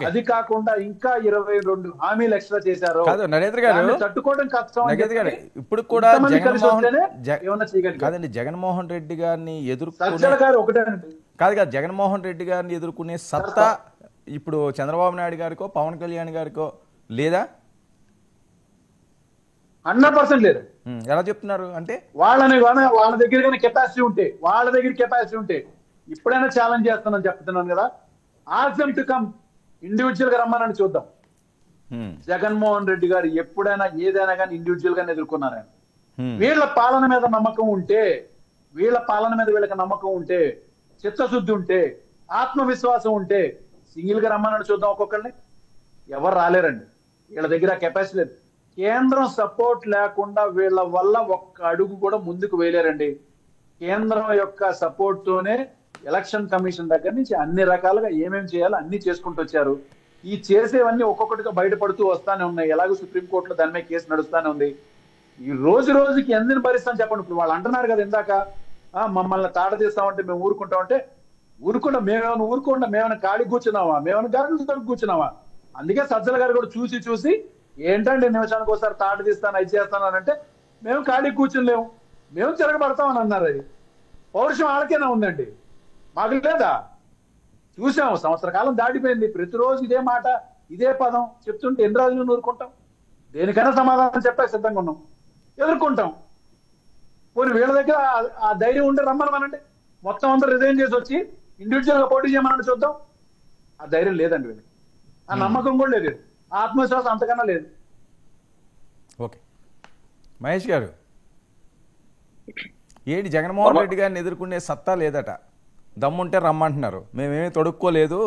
అది కాకుండా ఇంకా 22 హామీలు ఎక్స్ట్రా చేశారో, నరేంద్ర గారు తట్టుకోవడం కష్టం. ఇప్పుడు కూడా కాదండి, జగన్మోహన్ రెడ్డి గారిని ఒకటేనండి కాదు జగన్మోహన్ రెడ్డి గారిని ఎదుర్కొనే సత్తా ఇప్పుడు చంద్రబాబు నాయుడు గారికో పవన్ కళ్యాణ్ గారికో లేదా? 100% లేదు. ఎలా చెప్తున్నారు అంటే? వాళ్ళ దగ్గర కెపాసిటీ ఉంటే ఇప్పుడైనా ఛాలెంజ్ చేస్తానని చెప్తున్నాను కదా. Ask them to come, individual గా రమ్మనని చూద్దాం. జగన్మోహన్ రెడ్డి గారు ఎప్పుడైనా ఏదైనా కానీ ఇండివిజువల్ గానే ఎదుర్కొన్నారని. వీళ్ళ పాలన మీద నమ్మకం ఉంటే, వీళ్ళకి నమ్మకం ఉంటే, చిత్తశుద్ధి ఉంటే, ఆత్మవిశ్వాసం ఉంటే సింగిల్ గా రమ్మనని చూద్దాం ఒక్కొక్కరిని. ఎవరు రాలేరండి, వీళ్ళ దగ్గర కెపాసిటీ లేదు. కేంద్రం సపోర్ట్ లేకుండా వీళ్ళ వల్ల ఒక్క అడుగు కూడా ముందుకు వేయలేరండి. కేంద్రం యొక్క సపోర్ట్ తోనే ఎలక్షన్ కమిషన్ దగ్గర నుంచి అన్ని రకాలుగా ఏమేమి చేయాలో అన్ని చేసుకుంటూ వచ్చారు. ఈ చేసేవన్నీ ఒక్కొక్కటిగా బయటపడుతూ వస్తానే ఉన్నాయి. ఎలాగో సుప్రీంకోర్టులో దాని మీద కేసు నడుస్తానే ఉంది. ఈ రోజుకి ఎందుకు భరిస్తాను చెప్పండి. ఇప్పుడు వాళ్ళు అంటున్నారు కదా ఇందాక, మమ్మల్ని తాట తీస్తామంటే మేము ఊరుకుంటామంటే మేమేమైనా మేమైనా ఖాళీ కూర్చున్నావా, మేమైనా గర్భ కూర్చున్నావా? అందుకే సజ్జల గారు కూడా చూసి ఏంటంటే నిమిషానికి ఒకసారి తాట తీస్తాను, అది చేస్తాను అని అంటే మేము ఖాళీ కూర్చునిలేము, మేము తిరగబడతామని అన్నారు. అది పౌరుషం వాళ్ళకేనా ఉందండి, మాకు లేదా? చూసాము, సంవత్సర కాలం దాటిపోయింది. ప్రతిరోజు ఇదే మాట, ఇదే పదం చెప్తుంటే ఎన్ని రోజులు ఊరుకుంటాం? దేనికైనా సమాధానం చెప్పే సిద్ధంగా ఉన్నాం, ఎదుర్కొంటాం. పోనీ వీళ్ళ దగ్గర ఆ ధైర్యం ఉంటే రమ్మనమనండి, మొత్తం అందరూ రిజైన్ చేసి వచ్చి ఇండివిజువల్ గా పోటీ చేయమని చూద్దాం. ఆ ధైర్యం లేదండి వీళ్ళకి, ఆ నమ్మకం కూడా లేదు, ఆత్మవిశ్వాసం అంతకన్నా లేదు. ఓకే మహేష్ గారు, ఏంటి జగన్మోహన్ రెడ్డి గారిని ఎదుర్కొనే సత్తా లేదట, దమ్ముంటే రమ్మంటున్నారు, మేమేమీ తొడుక్కోలేదు,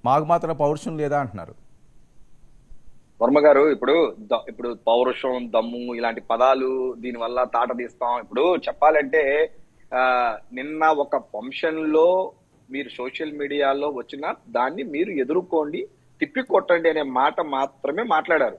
మాకు మాత్రం పౌరుషం లేదా అంటున్నారు. వర్మ గారు, ఇప్పుడు పౌరుషం, దమ్ము ఇలాంటి పదాలు దీనివల్ల తాట తీస్తాం. ఇప్పుడు చెప్పాలంటే నిన్న ఒక ఫంక్షన్ లో మీరు సోషల్ మీడియాలో వచ్చిన దాన్ని మీరు ఎదుర్కోండి, తిప్పికొట్టండి అనే మాట మాత్రమే మాట్లాడారు.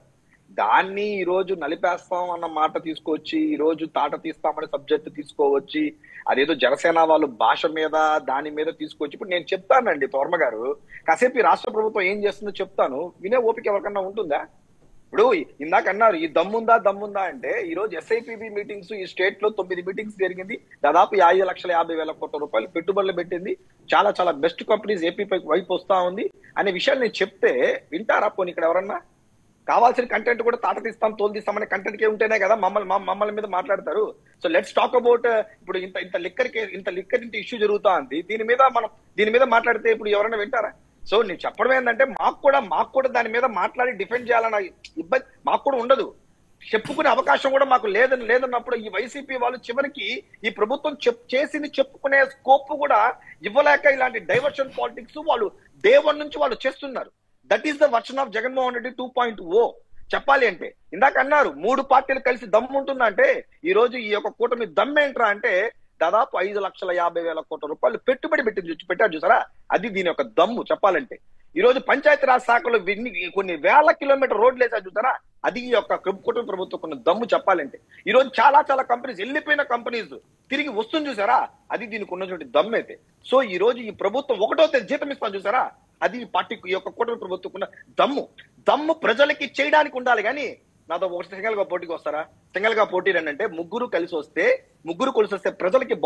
దాన్ని ఈ రోజు నలిపేస్తాం అన్న మాట తీసుకొచ్చి, ఈ రోజు తాట తీస్తామనే సబ్జెక్ట్ తీసుకోవచ్చి, అదేదో జనసేన వాళ్ళు భాష మీద దాని మీద తీసుకొచ్చి, ఇప్పుడు నేను చెప్తానండి వర్మ గారు, కాసేపు ఈ రాష్ట్ర ప్రభుత్వం ఏం చేస్తుందో చెప్తాను, వినే ఓపిక ఎవరికన్నా ఉంటుందా? ఇప్పుడు ఇందాక అన్నారు ఈ దమ్ముందా అంటే, ఈ రోజు ఎస్ఐపిబి మీటింగ్స్ ఈ స్టేట్ లో 9 మీటింగ్స్ జరిగింది, దాదాపు 5,50,000 కోట్ల రూపాయలు పెట్టుబడులు పెట్టింది, చాలా చాలా బెస్ట్ కంపెనీస్ ఏపీ వైపు వస్తా ఉంది అనే విషయాలు నేను చెప్తే వింటారా? పోనీ ఇక్కడ ఎవరన్నా కావాల్సిన కంటెంట్ కూడా తాట తీస్తాం, తోలు తీస్తామనే కంటెంట్ కే ఉంటేనే కదా మమ్మల్ని మీద మాట్లాడతారు. సో లెట్స్ టాక్ అబౌట్, ఇప్పుడు ఇంత లిక్కర్ ఇష్యూ జరుగుతా ఉంది, దీని మీద మాట్లాడితే ఇప్పుడు ఎవరైనా వింటారా? సో నేను చెప్పడం ఏంటంటే, మాకు కూడా దాని మీద మాట్లాడి డిఫెండ్ చేయాలన్న ఇబ్బంది మాకు కూడా ఉండదు, చెప్పుకునే అవకాశం కూడా మాకు లేదన్నప్పుడు ఈ వైసీపీ వాళ్ళు చివరికి ఈ ప్రభుత్వం చేసింది చెప్పుకునే స్కోప్ కూడా ఇవ్వలేక ఇలాంటి డైవర్షన్ పాలిటిక్స్ వాళ్ళు డే 1 నుంచి వాళ్ళు చేస్తున్నారు. That is the version of Jaganmohan Reddy 2.0. చెప్పాలి అంటే ఇందాక అన్నారు 3 పార్టీలు కలిసి దమ్ము ఉంటుందంటే, ఈ రోజు ఈ యొక్క కూటమి దమ్మేంట్రా అంటే దాదాపు 5,50,000 కోట్ల రూపాయలు పెట్టుబడి పెట్టారు చూసారా, అది దీని యొక్క దమ్ము. చెప్పాలంటే ఈ రోజు పంచాయతీరాజ్ శాఖలో కొన్ని వేల కిలోమీటర్ రోడ్లు వేసారు చూసారా, అది ఈ యొక్క కూటమి ప్రభుత్వం కొన్ని దమ్ము. చెప్పాలంటే ఈ రోజు చాలా కంపెనీస్, వెళ్ళిపోయిన కంపెనీస్ తిరిగి వస్తుంది చూసారా, అది దీనికి ఉన్నటువంటి దమ్ము అయితే. సో ఈ రోజు ఈ ప్రభుత్వం 1వ తేదీ జీతం ఇస్తాను చూసారా, అది ఈ యొక్క కూటమి ప్రభుత్వం ఉన్న దమ్ము ప్రజలకి చేయడానికి ఉండాలి. కానీ నాతో ఒక సింగల్ గా పోటీకి వస్తారా? సింగల్ గా పోటీ అంటే ముగ్గురు కలిసి వస్తే ప్రజలకి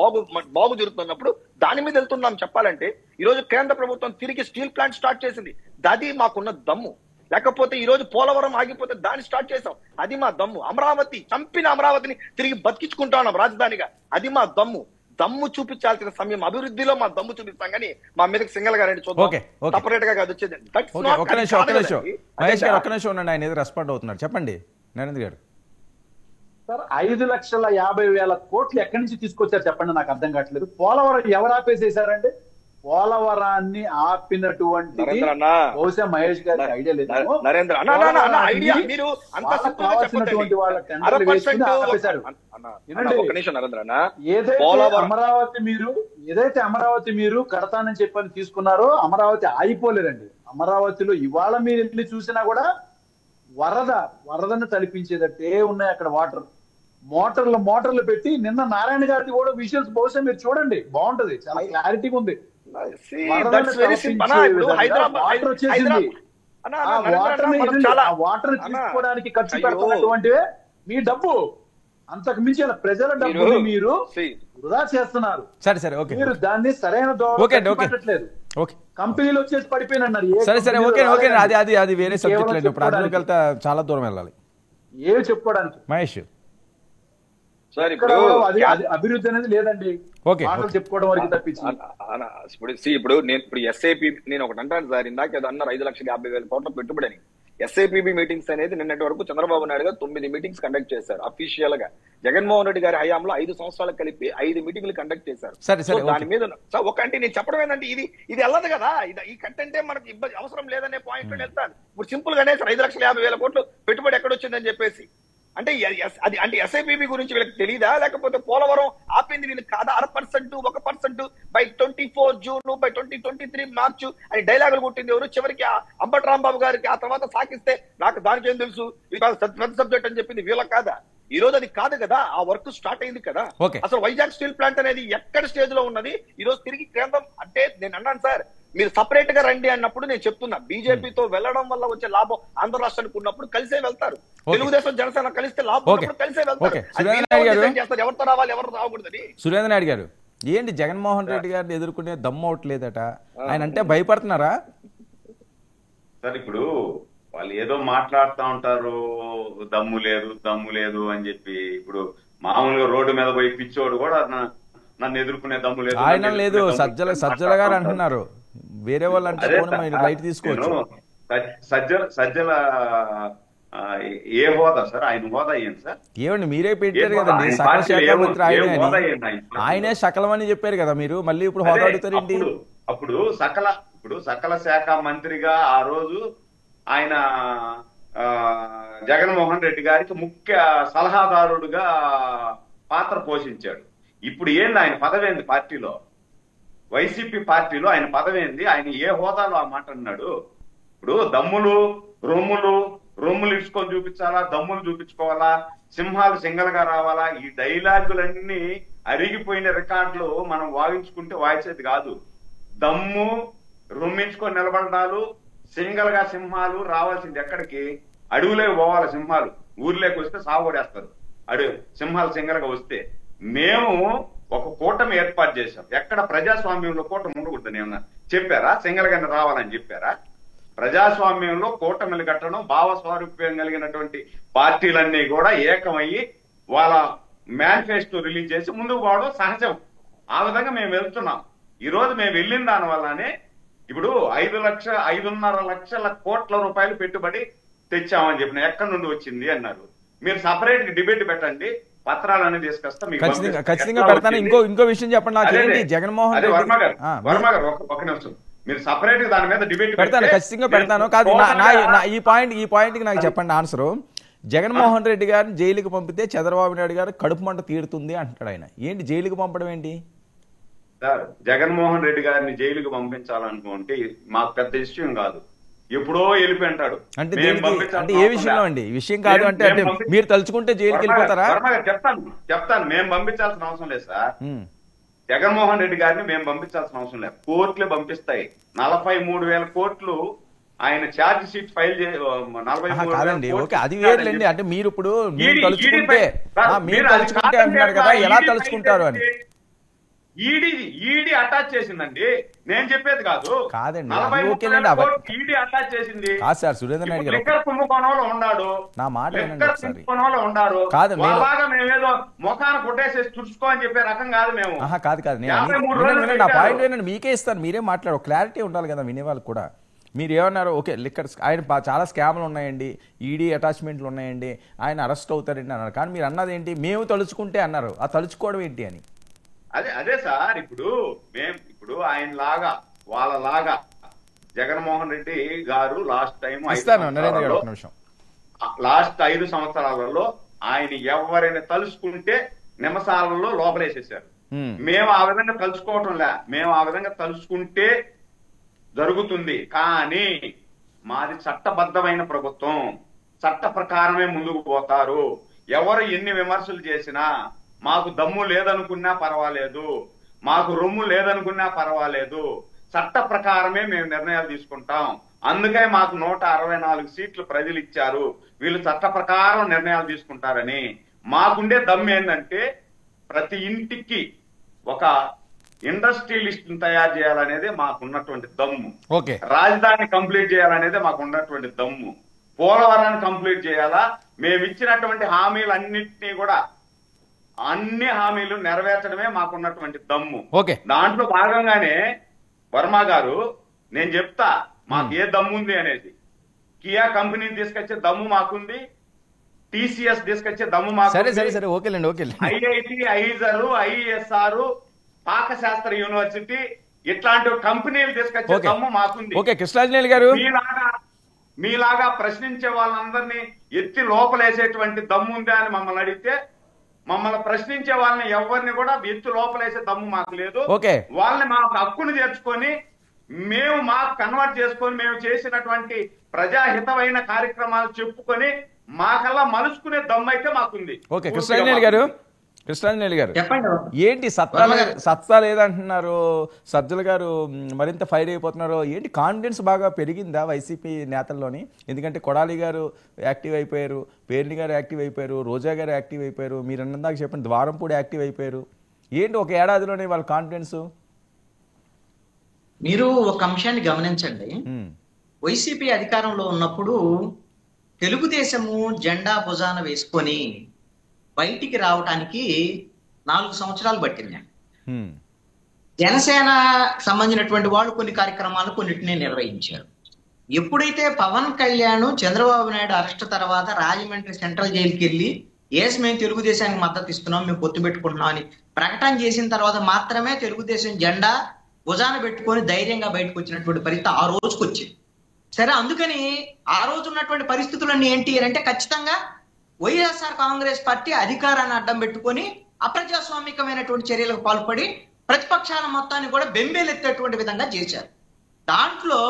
బాగు జరుగుతున్నప్పుడు దాని మీద వెళ్తున్నాం. చెప్పాలంటే ఈ రోజు కేంద్ర ప్రభుత్వం తిరిగి స్టీల్ ప్లాంట్ స్టార్ట్ చేసింది, అది మాకున్న దమ్ము. లేకపోతే ఈ రోజు పోలవరం ఆగిపోతే దాన్ని స్టార్ట్ చేసాం, అది మా దమ్ము. అమరావతి చంపిన అమరావతిని తిరిగి బతికించుకుంటా ఉన్నాం రాజధానిగా, అది మా దమ్ము చూపించాల్సిన సమయం, అభివృద్ధిలో మా దమ్ము చూపిస్తాం. కానీ మా మీదకి సింగల్ గా రండి చూద్దాం, సపరేట్ గా కాదు వచ్చేది. ఒక్క నిమిషం మహేష్ గారు, ఒక్క నిమిషం ఉండండి, ఆయన ఏదో రెస్పాండ్ అవుతున్నారు. చెప్పండి నరేంద్ర గారు. సార్ 5,50,000 కోట్లు ఎక్కడి నుంచి తీసుకొచ్చారు చెప్పండి, నాకు అర్థం కావట్లేదు. పోలవరం ఎవరు ఆపేసేసారండి? పోలవరాన్ని ఆపినటువంటి నరేంద్ర అన్న, బహుశా మహేష్ గారికి ఐడియా లేదు. నరేంద్ర అన్న, అన్న, అన్న, ఐడియా మీరు అంత సింపుల్ గా కావాల్సినటువంటి వాళ్ళ టెండర్లు 60% వేసుకుని ఆపేశారు. ఒక నిమిషం నరేంద్ర అన్న, ఏదైతే అమరావతి మీరు కడతానని చెప్పని తీసుకున్నారో అమరావతి ఆగిపోలేదండి. అమరావతిలో ఇవాళ మీరు వెళ్ళి చూసినా కూడా వరదను తలిపించేదట్టే ఉన్నాయి అక్కడ. మోటార్లు పెట్టి నిన్న నారాయణ గారిది కూడా విజువల్స్ బహుశా మీరు చూడండి, బాగుంటది, చాలా క్లారిటీగా ఉంది. వాటర్ తీసుకోవడానికి ఖర్చు పెడుతున్నటువంటివే మీ డబ్బు, అంతకు మించి ప్రజల డబ్బుని మీరు వృధా చేస్తున్నారు. సరే ఓకే, మీరు దాన్ని సరైన పెట్టట్లేదు. కంపెనీలు వచ్చేసి పడిపోయినన్నారు. సరే ఓకే, అది వేరే సబ్జెక్ట్ లేదు. ఇప్పుడు అందులోకి వెళ్తే చాలా దూరం వెళ్ళాలి. ఏమి చెప్పుకోవడానికి మహేష్ అభివృద్ధి అనేది లేదండి, చెప్పుకోవడం వరకు తప్పించి. ఇప్పుడు ఎస్ఐపి నేను ఒకటి అంటాను సార్, ఇందాక ఏదో అన్నారు 5,50,000 కోట్ల పెట్టుబడి అని. ఎస్ఐపిబి మీటింగ్స్ అనేది నిన్నటి వరకు చంద్రబాబు నాయుడు గారు 9 మీటింగ్స్ కండక్ట్ చేశారు అఫీషియల్ గా. జగన్మోహన్ రెడ్డి గారి హయాంలో 5 సంవత్సరాలకు కలిపి 5 మీటింగ్లు కండక్ట్ చేశారు. దాని మీద ఒక అంటే నేను చెప్పడం ఏంటంటే ఇది వెళ్ళదు కదా, ఈ కంటెంటే మనకు ఇబ్బంది అవసరం లేదనే పాయింట్ లో వెళ్తాను. ఇప్పుడు సింపుల్ గానే 5,50,000 కోట్లు పెట్టుబడి ఎక్కడొచ్చిందని చెప్పేసి అంటే అది అంటే ఎస్ఐపిబి గురించి వీళ్ళకి తెలియదా, లేకపోతే పోలవరం ఆపింది వీళ్ళకి కాదా? 1% 1% బై 24 జూన్ బై 2023 మార్చు అని డైలాగులు కొట్టింది ఎవరు? చివరికి అంబటి రాంబాబు గారికి ఆ తర్వాత సాకిస్తే నాకు దానికి ఏం తెలుసు, ఇది పెద్ద సబ్జెక్ట్ అని చెప్పింది వీళ్ళకి కాదా? ఈ రోజు అది కాదు కదా, ఆ వర్క్ స్టార్ట్ అయింది కదా. అసలు వైజాగ్ స్టీల్ ప్లాంట్ అనేది ఎక్కడ స్టేజ్ లో ఉన్నది, ఈ రోజు తిరిగి కేంద్రం అంటే నేను అన్నాను సార్, మీరు సపరేట్ గా రండి అన్నప్పుడు నేను చెప్తున్నా, బీజేపీతో వెళ్ళడం వల్ల వచ్చే లాభం ఆంధ్ర రాష్ట్రానికి ఉన్నప్పుడు కలిసే వెళ్తారు. తెలుగుదేశం జనసేన కలిస్తే లాభం ఉన్నప్పుడు కలిసే వెళ్తారు. ఎవరితో రావాలి ఎవరు రాకూడదని. సురేంద్ర నాయుడు గారు, ఏంటి జగన్మోహన్ రెడ్డి గారిని ఎదుర్కొనే దమ్ము అవట్లేదట, ఆయన అంటే భయపడుతున్నారా? సార్ ఇప్పుడు వాళ్ళు ఏదో మాట్లాడుతూ ఉంటారు, దమ్ము లేదు అని చెప్పి. ఇప్పుడు మామూలుగా రోడ్డు మీద పోయి పిచ్చోడు కూడా నన్ను ఎదుర్కొనే దమ్ము లేదు, ఆయన లేదు, సజ్జల గారు అంటున్నారు. వేరే వాళ్ళు అంటే లైట్ తీసుకోవచ్చు. సజ్జల ఏ హోదా సార్? ఆయన హోదా ఏంటి సార్? ఏమండి మీరే పెట్టారు కదండి సకల శాఖ మంత్రి ఆయనే సకలం అని చెప్పారు కదా మీరు, మళ్ళీ ఇప్పుడు హోదా అడుగుతారేంటి? అప్పుడు సకల శాఖ మంత్రిగా ఆ రోజు ఆయన జగన్మోహన్ రెడ్డి గారికి ముఖ్య సలహాదారుడుగా పాత్ర పోషించాడు. ఇప్పుడు ఏంది ఆయన పదవేంది పార్టీలో? వైసీపీ పార్టీలో ఆయన పదవేంది? ఆయన ఏ హోదాలో ఆ మాట అన్నాడు? ఇప్పుడు రొమ్ములు ఇచ్చుకొని చూపించాలా, దమ్ములు చూపించుకోవాలా, సింహాలు సింగల్గా రావాలా, ఈ డైలాగులన్నీ అరిగిపోయిన రికార్డులు మనం వాయించుకుంటే వాయించేది కాదు. దమ్ము రొమ్మించుకొని నిలబడాలు, సింగల్ గా సింహాలు రావాల్సింది ఎక్కడికి? అడవులే పోవాలి సింహాలు, ఊర్లోకి వస్తే సాగుడేస్తారు. సింహాలు సింగల్ గా వస్తే మేము ఒక కూటమి ఏర్పాటు చేశాం. ఎక్కడ ప్రజాస్వామ్యంలో కూటమి ఉండకూడదని ఏమన్నా చెప్పారా? సింగల్ గానే రావాలని చెప్పారా? ప్రజాస్వామ్యంలో కూటమిలు కట్టడం, భావస్వారూప్యం కలిగినటువంటి పార్టీలన్నీ కూడా ఏకమయ్యి వాళ్ళ మేనిఫెస్టో రిలీజ్ చేసి ముందుకు పోవడం సహజం. ఆ విధంగా మేము వెళ్తున్నాం. ఈ రోజు మేము వెళ్ళిన దాని వల్లనే ఇప్పుడు 5,5 లక్షల కోట్ల రూపాయలు పెట్టుబడి తెచ్చామని చెప్పిన. ఎక్కడి నుండి వచ్చింది అన్నారు. మీరు సపరేట్ డిబేట్ పెట్టండి, పత్రాలన్నీ తీసుకొస్తా మీకు ఖచ్చితంగా పెడతాను. ఇంకో విషయం చెప్పండి నాకు, జగన్మోహన్ రెడ్డి వర్మ గారు ఒక నిమిషం, మీరు సపరేట్ గా దాని మీద డిబేట్ పెడతాను, ఖచ్చితంగా పెడతాను. కాదు ఈ పాయింట్ కి నాకు చెప్పండి ఆన్సరు. జగన్మోహన్ రెడ్డి గారిని జైలుకి పంపితే చంద్రబాబు నాయుడు గారు కడుపు మంట తీరుతుంది అంటాడు ఆయన. ఏంటి జైలుకి పంపడం ఏంటి? సార్ జగన్మోహన్ రెడ్డి గారిని జైలుకి పంపించాలనుకుంటే మాకు పెద్ద విషయం కాదు, ఎప్పుడో వెళ్ళిపోయింటాడు. అంటే ఏ విషయంలో అండి? విషయం కాదు అంటే మీరు తలుచుకుంటే జైలుకి వెళ్ళిపోతారా? చెప్తాను మేము పంపించాల్సిన అవసరం లేదు సార్. జగన్మోహన్ రెడ్డి గారిని మేము పంపించాల్సిన అవసరం లేదు, కోర్టులే పంపిస్తాయి. 43,000 కోట్లు ఆయన ఛార్జ్ షీట్ ఫైల్ కాదండి. ఓకే, అది వేరులేండి. అంటే మీరు ఇప్పుడు మీరు తలుచుకుంటే అంటున్నారు కదా, ఎలా తలుచుకుంటారు అని. ఈడీ అటాచ్ చేసిందండి, నేను చెప్పేది కాదు. కాదండి, ఈడీ అటాచ్ చేసింది. కాదు సార్, సురేంద్ర నాయుడు గారు లిక్కర్ కుంభకోణంలో ఉన్నాడు, నా మాట కుంభకోణంలో ఉన్నాడు. కాదు మేమేదో ముఖాన్ని కొట్టేసేసి తుడుచుకో అని చెప్పే రకం కాదు మేము. కాదు నా పాయింట్ ఏంటంటే మీకే ఇస్తాను, మీరే మాట్లాడు. క్లారిటీ ఉండాలి కదా వినేవాళ్ళు కూడా. మీరు ఏమన్నారు? ఓకే, లిక్కర్ ఆయన చాలా స్కామ్లు ఉన్నాయండి, ఈడీ అటాచ్మెంట్లు ఉన్నాయండి, ఆయన అరెస్ట్ అవుతారండి అన్నారు. కానీ మీరు అన్నది ఏంటి? మేము తలుచుకుంటే అన్నారు. ఆ తలుచుకోవడం ఏంటి అని? అదే సార్, ఇప్పుడు ఆయన లాగా వాళ్ళలాగా జగన్మోహన్ రెడ్డి గారు లాస్ట్ టైం లాస్ట్ 5 సంవత్సరాలలో ఆయన ఎవరైనా తలుచుకుంటే నిమిషాలలో లోపలేసేసారు. మేము ఆ విధంగా తలుచుకోవటంలే, మేము ఆ విధంగా తలుచుకుంటే జరుగుతుంది. కానీ మాది చట్టబద్ధమైన ప్రభుత్వం, చట్ట ప్రకారమే ముందుకు పోతారు. ఎవరు ఎన్ని విమర్శలు చేసినా, మాకు దమ్ము లేదనుకున్నా పర్వాలేదు, మాకు రొమ్ము లేదనుకున్నా పర్వాలేదు, చట్ట ప్రకారమే మేము నిర్ణయాలు తీసుకుంటాం. అందుకే మాకు 164 సీట్లు ప్రజలు ఇచ్చారు, వీళ్ళు చట్ట ప్రకారం నిర్ణయాలు తీసుకుంటారని. మాకుండే దమ్ము ఏంటంటే ప్రతి ఇంటికి ఒక ఇండస్ట్రియలిస్ట్ తయారు చేయాలనేది మాకున్నటువంటి దమ్ము. రాజధాని కంప్లీట్ చేయాలనేది మాకున్నటువంటి దమ్ము. పోలవరాన్ని కంప్లీట్ చేయాలా, మేము ఇచ్చినటువంటి హామీలన్నింటినీ కూడా అన్ని హామీలు నెరవేర్చడమే మాకున్నటువంటి దమ్ము. దాంట్లో భాగంగానే వర్మ గారు నేను చెప్తా మాకు ఏ దమ్ము ఉంది అనేది. కియా కంపెనీని తీసుకొచ్చే దమ్ము మాకుంది, టీసీఎస్ తీసుకొచ్చే దమ్ము మాకు, ఐఐటి, ఐజర్, ఐఎస్ఆర్, పాకశాస్త్ర యూనివర్సిటీ ఇట్లాంటి కంపెనీలు తీసుకొచ్చే దమ్ము మాకుంది. మీలాగా ప్రశ్నించే వాళ్ళందరినీ ఎత్తి లోపలేసేటువంటి దమ్ము ఉందా అని మమ్మల్ని అడిగితే, మమ్మల్ని ప్రశ్నించే వాళ్ళని ఎవరిని కూడా ఎత్తి లోపలేసే దమ్ము మాకు లేదు. వాళ్ళని మాకు హక్కును చేర్చుకొని మేము మాకు కన్వర్ట్ చేసుకొని మేము చేసినటువంటి ప్రజాహితమైన కార్యక్రమాలు చెప్పుకొని మాకల్లా మలుచుకునే దమ్ము అయితే మాకుంది. ఓకే, కృష్ణాంజనేయులు గారు ఏంటి సత్తా లేదంటున్నారు, సజ్జల గారు మరింత ఫైర్ అయిపోతున్నారు, ఏంటి కాన్ఫిడెన్స్ బాగా పెరిగిందా వైసీపీ నేతల్లోని? ఎందుకంటే కొడాలి గారు యాక్టివ్ అయిపోయారు, పేర్ని గారు యాక్టివ్ అయిపోయారు, రోజా గారు యాక్టివ్ అయిపోయారు, మీరు అన్నదాకా చెప్పండి ద్వారంపూడి యాక్టివ్ అయిపోయారు. ఏంటి ఒక ఏడాదిలోనే వాళ్ళ కాన్ఫిడెన్స్? మీరు ఒక అంశాన్ని గమనించండి. వైసీపీ అధికారంలో ఉన్నప్పుడు తెలుగుదేశము జెండా భుజాన వేసుకొని బయటికి రావటానికి 4 సంవత్సరాలు పట్టింది. జనసేన సంబంధించినటువంటి వాళ్ళు కొన్ని కార్యక్రమాలు కొన్నిటిని నిర్వహించారు. ఎప్పుడైతే పవన్ కళ్యాణ్ చంద్రబాబు నాయుడు అరెస్ట్ తర్వాత రాజమండ్రి సెంట్రల్ జైలుకి వెళ్ళి మేము తెలుగుదేశానికి మద్దతు ఇస్తున్నాం, మేము పొత్తు పెట్టుకుంటున్నాం అని ప్రకటన చేసిన తర్వాత మాత్రమే తెలుగుదేశం జెండా భుజాన పెట్టుకొని ధైర్యంగా బయటకు వచ్చినటువంటి పరిస్థితి ఆ రోజుకు వచ్చింది. సరే, అందుకని ఆ రోజు ఉన్నటువంటి పరిస్థితులన్నీ ఏంటి అంటే ఖచ్చితంగా వైఎస్ఆర్ కాంగ్రెస్ పార్టీ అధికారాన్ని అడ్డం పెట్టుకొని అప్రజాస్వామికమైనటువంటి చర్యలకు పాల్పడి ప్రతిపక్షాల మొత్తాన్ని కూడా బెంబేలెత్తేటువంటి విధంగా చేశారు. దాంట్లో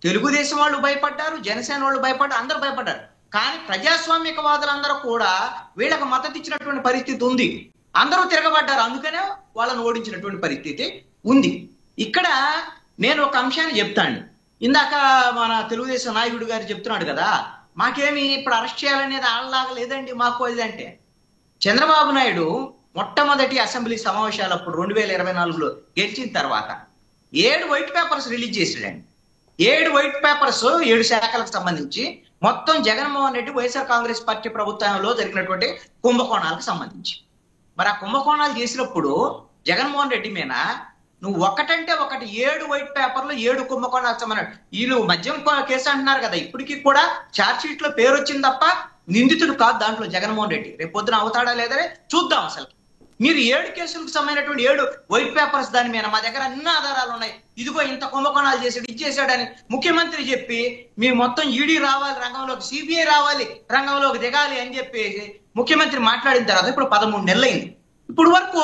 తెలుగుదేశం వాళ్ళు భయపడ్డారు, జనసేన వాళ్ళు భయపడ్డారు, అందరూ భయపడ్డారు. కానీ ప్రజాస్వామికవాదులందరూ కూడా వీళ్ళకి మద్దతు ఇచ్చినటువంటి పరిస్థితి ఉంది, అందరూ తిరగబడ్డారు. అందుకనే వాళ్ళని ఓడించినటువంటి పరిస్థితి ఉంది. ఇక్కడ నేను ఒక అంశాన్ని చెప్తాను. ఇందాక మన తెలుగుదేశం నాయకుడు గారు చెప్తున్నాడు కదా, మాకేమి ఇప్పుడు అరెస్ట్ చేయాలనేది ఆళ్ళలాగా లేదండి మాకు అది అంటే. చంద్రబాబు నాయుడు మొట్టమొదటి అసెంబ్లీ సమావేశాలప్పుడు 2024లో గెలిచిన తర్వాత 7 వైట్ పేపర్స్ రిలీజ్ చేసాడండి. 7 వైట్ పేపర్స్ 7 శాఖలకు సంబంధించి మొత్తం జగన్మోహన్ రెడ్డి వైఎస్ఆర్ కాంగ్రెస్ పార్టీ ప్రభుత్వంలో జరిగినటువంటి కుంభకోణాలకు సంబంధించి. మరి ఆ కుంభకోణాలు చేసినప్పుడు జగన్మోహన్ రెడ్డి మీద నువ్వు ఒకటంటే ఒకటి 7 వైట్ పేపర్లు 7 కుంభకోణాలు సంబంధించి వీళ్ళు మద్యం కేసు అంటున్నారు కదా, ఇప్పటికీ కూడా ఛార్జ్ షీట్ లో పేరు వచ్చింది తప్ప నిందితుడు కాదు దాంట్లో జగన్మోహన్ రెడ్డి. రేపు పొద్దున అవుతాడా లేదని చూద్దాం. అసలు మీరు 7 కేసులకు సంబంధించినటువంటి 7 వైట్ పేపర్స్ దాని మీద మా దగ్గర అన్ని ఆధారాలు ఉన్నాయి, ఇదిగో ఇంత కుంభకోణాలు చేసాడు ఇది చేశాడని ముఖ్యమంత్రి చెప్పి మీరు మొత్తం ఈడీ రావాలి రంగంలోకి, సిబిఐ రావాలి రంగంలోకి దిగాలి అని చెప్పేసి ముఖ్యమంత్రి మాట్లాడిన తర్వాత ఇప్పుడు 13 నెలలైంది. ఇప్పుడు వరకు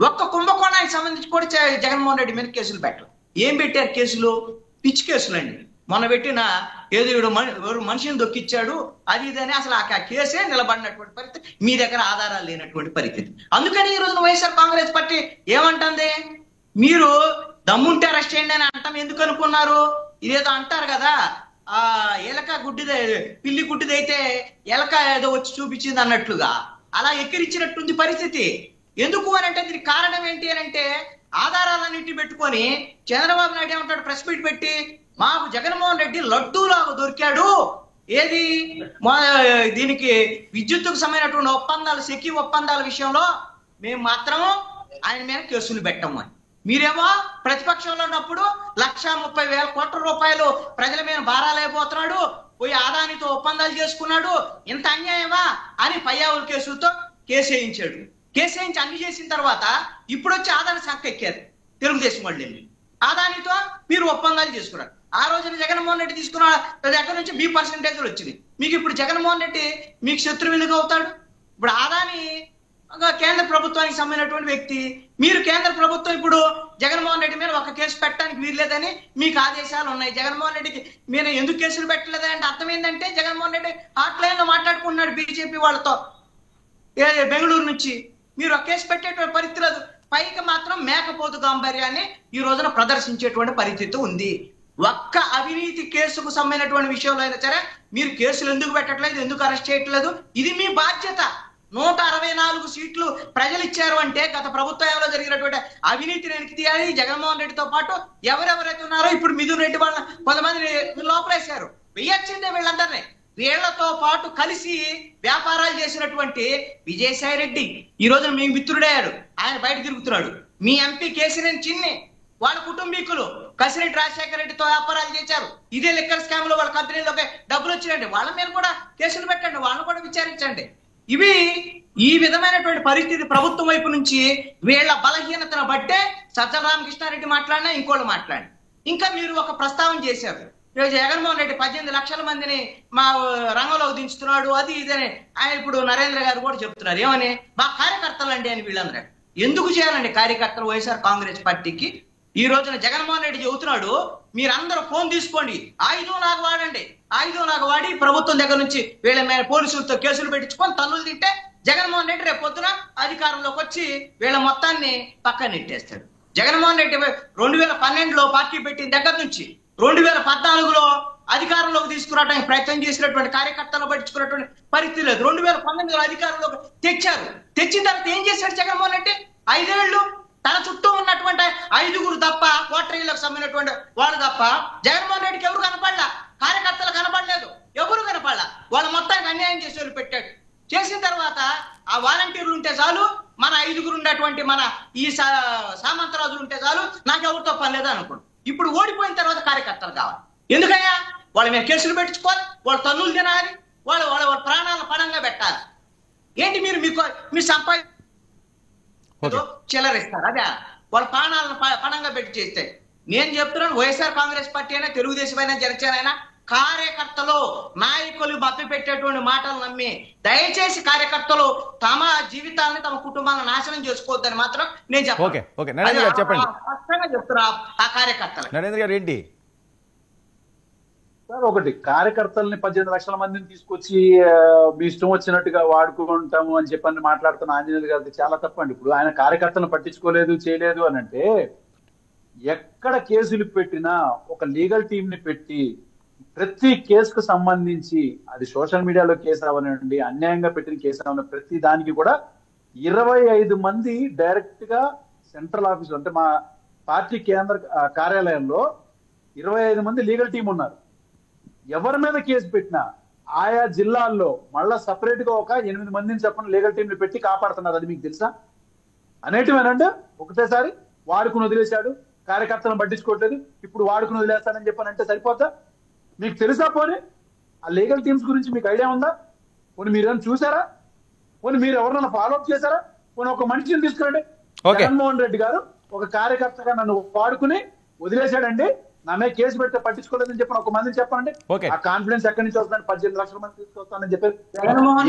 ఒక్క కుంభకోణానికి సంబంధించి కూడా జగన్మోహన్ రెడ్డి మీద కేసులు పెట్టారు. ఏం పెట్టారు కేసులు? పిచ్చి కేసులు అండి. మొన్న పెట్టిన ఏదో మనిషిని దొక్కిచ్చాడు అది ఇదని అసలు ఆ కేసే నిలబడినటువంటి పరిస్థితి, మీ దగ్గర ఆధారాలు లేనటువంటి పరిస్థితి. అందుకని ఈ రోజున వైఎస్ఆర్ కాంగ్రెస్ పార్టీ ఏమంటుంది, మీరు దమ్ముంటే అరెస్ట్ చేయండి అని అంటాం. ఎందుకు అనుకున్నారు? ఇదేదో అంటారు కదా, ఆ ఎలక గుడ్డిదే పిల్లి గుడ్డిదైతే ఎలక ఏదో వచ్చి చూపించింది అన్నట్లుగా అలా ఎక్కిరిచ్చినట్టుంది పరిస్థితి. ఎందుకు అని అంటే దీనికి కారణం ఏంటి అని అంటే ఆధారాలన్నింటినీ పెట్టుకొని చంద్రబాబు నాయుడు ఏమంటాడు ప్రెస్ మీట్ పెట్టి, మాకు జగన్మోహన్ రెడ్డి లడ్డూలాగా దొరికాడు, ఏది దీనికి విద్యుత్తుకు సంబంధించినటువంటి ఒప్పందాలు సెకీ ఒప్పందాల విషయంలో మేము మాత్రం ఆయన మీద కేసులు పెట్టము అని. మీరేమో ప్రతిపక్షంలో ఉన్నప్పుడు 1,30,000 కోట్ల రూపాయలు ప్రజల మీద భారాలైపోతున్నాడు, పోయి ఆదానితో ఒప్పందాలు చేసుకున్నాడు, ఇంత అన్యాయమా అని పయ్యావుల కేసులతో కేసు వేయించాడు. కేసు వేయించి అన్ని చేసిన తర్వాత ఇప్పుడు వచ్చి ఆదాని సంఖ్య ఎక్కారు తెలుగుదేశం వాళ్ళు. ఆదానితో మీరు ఒప్పందాలు చేసుకున్నారు. ఆ రోజున జగన్మోహన్ రెడ్డి తీసుకున్న దగ్గర నుంచి మీ పర్సెంటేజ్లు వచ్చింది. మీకు ఇప్పుడు జగన్మోహన్ రెడ్డి మీకు శత్రువు ఎందుకు అవుతాడు? ఇప్పుడు ఆదాని కేంద్ర ప్రభుత్వానికి సంబంధించినటువంటి వ్యక్తి. మీరు కేంద్ర ప్రభుత్వం ఇప్పుడు జగన్మోహన్ రెడ్డి మీద ఒక కేసు పెట్టడానికి వీల్లేదని మీకు ఆదేశాలు ఉన్నాయి. జగన్మోహన్ రెడ్డికి మీరు ఎందుకు కేసులు పెట్టలేదని అంటే అర్థం ఏంటంటే జగన్మోహన్ రెడ్డి హాట్లైన్ లో మాట్లాడుకుంటున్నాడు బీజేపీ వాళ్ళతో బెంగళూరు నుంచి. మీరు ఒక కేసు పెట్టేటువంటి పరిస్థితి లేదు. పైకి మాత్రం మేకపోతు గాంభీర్యాన్ని ఈ రోజున ప్రదర్శించేటువంటి పరిస్థితి ఉంది. ఒక్క అవినీతి కేసుకు సంబంధించినటువంటి విషయంలో అయినా సరే మీరు కేసులు ఎందుకు పెట్టట్లేదు, ఎందుకు అరెస్ట్ చేయట్లేదు? ఇది మీ బాధ్యత. 164 సీట్లు ప్రజలు ఇచ్చారు అంటే గత ప్రభుత్వంలో జరిగినటువంటి అవినీతిని వెనక్కి తీయాలి. జగన్మోహన్ రెడ్డితో పాటు ఎవరెవరైతే ఉన్నారో ఇప్పుడు మిథున్ రెడ్డి వాళ్ళ కొంతమంది లోపలేశారు, వెయ్యొచ్చిందే వీళ్ళందరినీ. వీళ్లతో పాటు కలిసి వ్యాపారాలు చేసినటువంటి విజయసాయి రెడ్డి ఈ రోజున మీ మిత్రుడయ్యాడు, ఆయన బయట తిరుగుతున్నాడు. మీ ఎంపీ కేసీఆర్ చిన్ని వాళ్ళ కుటుంబీకులు కసిరెడ్డి రాజశేఖర రెడ్డితో వ్యాపారాలు చేశారు. ఇదే లిక్కర్ స్కామ్ లో వాళ్ళ కంపెనీలోకి డబ్బులు వచ్చినాయండి. వాళ్ళ మీద కూడా కేసులు పెట్టండి, వాళ్ళని కూడా విచారించండి. ఇవి ఈ విధమైనటువంటి పరిస్థితి ప్రభుత్వం వైపు నుంచి వీళ్ళ బలహీనతను బట్టే సజ్జల రామకృష్ణారెడ్డి మాట్లాడినా ఇంకోళ్ళు మాట్లాడి. ఇంకా మీరు ఒక ప్రస్తావన చేశారు, జగన్మోహన్ రెడ్డి 18 లక్షల మందిని మా రంగంలోకి దించుతున్నాడు, అది ఇదని ఆయన ఇప్పుడు నరేంద్ర గారు కూడా చెప్తున్నారు. ఏమని? మా కార్యకర్తలు అండి అని. వీళ్ళందరూ ఎందుకు చేయాలండి కార్యకర్తలు వైఎస్ఆర్ కాంగ్రెస్ పార్టీకి? ఈ రోజున జగన్మోహన్ రెడ్డి చెబుతున్నాడు, మీరందరూ ఫోన్ తీసుకోండి, ఆయుధం నాకు వాడండి, ఆయుధం నాకు వాడి ప్రభుత్వం దగ్గర నుంచి వీళ్ళ మీద పోలీసులతో కేసులు పెట్టించుకొని తన్నులు తింటే జగన్మోహన్ రెడ్డి రేపు పొద్దున అధికారంలోకి వచ్చి వీళ్ళ మొత్తాన్ని పక్కన నెట్టేస్తాడు. జగన్మోహన్ రెడ్డి 2012లో పార్టీ పెట్టిన దగ్గర నుంచి 2014లో అధికారంలోకి తీసుకురావడానికి ప్రయత్నం చేసినటువంటి కార్యకర్తలు పట్టించుకున్నటువంటి పరిస్థితి లేదు. 2019లో అధికారంలోకి తెచ్చారు. తెచ్చిన తర్వాత ఏం చేశాడు జగన్మోహన్ రెడ్డి? 5 ఏళ్ళు తన చుట్టూ ఉన్నటువంటి 5గురు తప్ప, కోటరీలకు సంబంధించినటువంటి వాళ్ళు తప్ప జగన్మోహన్ రెడ్డికి ఎవరు కనపడలా, కార్యకర్తలు కనపడలేదు, ఎవరు కనపడలా. వాళ్ళ మొత్తానికి అన్యాయం చేసి పెట్టాడు. చేసిన తర్వాత ఆ వాలంటీర్లు ఉంటే చాలు, మన 5గురు ఉన్నటువంటి మన ఈ సామంతరాజులు ఉంటే చాలు, నాకు ఎవరితో పని లేదు అనుకోండి. ఇప్పుడు ఓడిపోయిన తర్వాత కార్యకర్తలు కావాలి. ఎందుకయ్యా? వాళ్ళ మీద కేసులు పెట్టించుకోవాలి, వాళ్ళ తన్నులు తినాలి, వాళ్ళ ప్రాణాలను పణంగా పెట్టాలి. ఏంటి మీరు సంపాదించ చిల్లరిస్తారు, అదే వాళ్ళ ప్రాణాలను పణంగా పెట్టి చేస్తే. నేను చెప్తున్నాను, వైఎస్ఆర్ కాంగ్రెస్ పార్టీ అయినా, తెలుగుదేశం అయినా, జనసేన అయినా కార్యకర్తలు నాయకులు మభ్య పెట్టేటువంటి మాటలు నమ్మి దయచేసి కార్యకర్తలు తమ జీవితాలను తమ కుటుంబాలను నాశనం చేసుకోవద్దని మాత్రం నేను చెప్తున్నా ఆ కార్యకర్తలు. నరేంద్ర గారు ఏంటి సార్, ఒకటి కార్యకర్తల్ని 18 లక్షల మందిని తీసుకొచ్చి మీ ఇష్టం వచ్చినట్టుగా వాడుకుంటాము అని చెప్పని మాట్లాడుతున్న ఆంజనేయులు గారికి చాలా తప్పండి. ఇప్పుడు ఆయన కార్యకర్తలను పట్టించుకోలేదు, చేయలేదు అని అంటే, ఎక్కడ కేసులు పెట్టినా ఒక లీగల్ టీం ని పెట్టి ప్రతి కేసుకు సంబంధించి, అది సోషల్ మీడియాలో కేసు అవనండి, అన్యాయంగా పెట్టిన కేసు అవనండి, ప్రతి దానికి కూడా 25 మంది డైరెక్ట్ గా సెంట్రల్ ఆఫీస్ అంటే మా పార్టీ కేంద్ర కార్యాలయంలో 25 మంది లీగల్ టీం ఉన్నారు. ఎవరి మీద కేసు పెట్టినా ఆయా జిల్లాల్లో మళ్ళా సపరేట్ గా ఒక 8 మందిని చెప్పిన లీగల్ టీంని పెట్టి కాపాడుతున్నారు. అది మీకు తెలుసా? అనేటివేనంటే ఒకటేసారి వాడుకుని వదిలేశాడు, కార్యకర్తలను పట్టించుకోవట్లేదు, ఇప్పుడు వాడుకుని వదిలేస్తానని చెప్పానంటే సరిపోతా? మీకు తెలుసా? పోనీ ఆ లీగల్ టీమ్స్ గురించి మీకు ఐడియా ఉందా? పోనీ మీరేమైనా చూసారా? పోనీ మీరు ఎవరైనా ఫాలోఅప్ చేశారా? పోనీ ఒక మనిషిని తీసుకురండి. జగన్మోహన్ రెడ్డి గారు ఒక కార్యకర్తగా నన్ను వాడుకుని వదిలేశాడండి, నా మీద కేసు పెడితే పట్టించుకోలేదని చెప్పిన ఒక మందిని చెప్పండి. ఆ కాన్ఫిడెన్స్ ఎక్కడి నుంచి వస్తుందని 18 లక్షల మంది తీసుకొస్తానని చెప్పారు.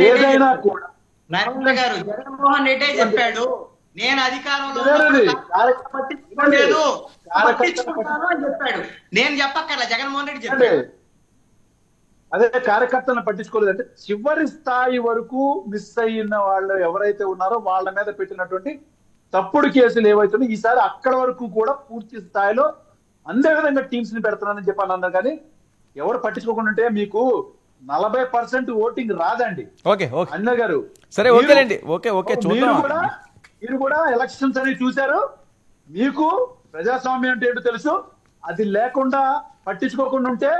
ఏదైనా కూడా నరేంద్ర గారు జగన్మోహన్ రెడ్డి చెప్పాడు, నేను అధికారంలో పట్టించుకుంటాను అని చెప్పాడు. నేను చెప్పక్కర్లా, జగన్మోహన్ రెడ్డి చెప్పాడు. అదే కార్యకర్తలను పట్టించుకోలేదంటే చివరి స్థాయి వరకు మిస్ అయిన వాళ్ళు ఎవరైతే ఉన్నారో వాళ్ళ మీద పెట్టినటువంటి తప్పుడు కేసులు ఏవైతున్నాయో ఈసారి అక్కడ వరకు కూడా పూర్తి స్థాయిలో అందే విధంగా టీమ్స్ ని పెడుతున్నానని చెప్పాను అన్నారు. కానీ ఎవరు పట్టించుకోకుండా ఉంటే మీకు 40% ఓటింగ్ రాదండి. అన్న గారు సరే, మీరు కూడా ఎలక్షన్స్ అని చూశారు, మీకు ప్రజాస్వామ్యం అంటే ఏంటో తెలుసు. అది లేకుండా పట్టించుకోకుండా ఉంటే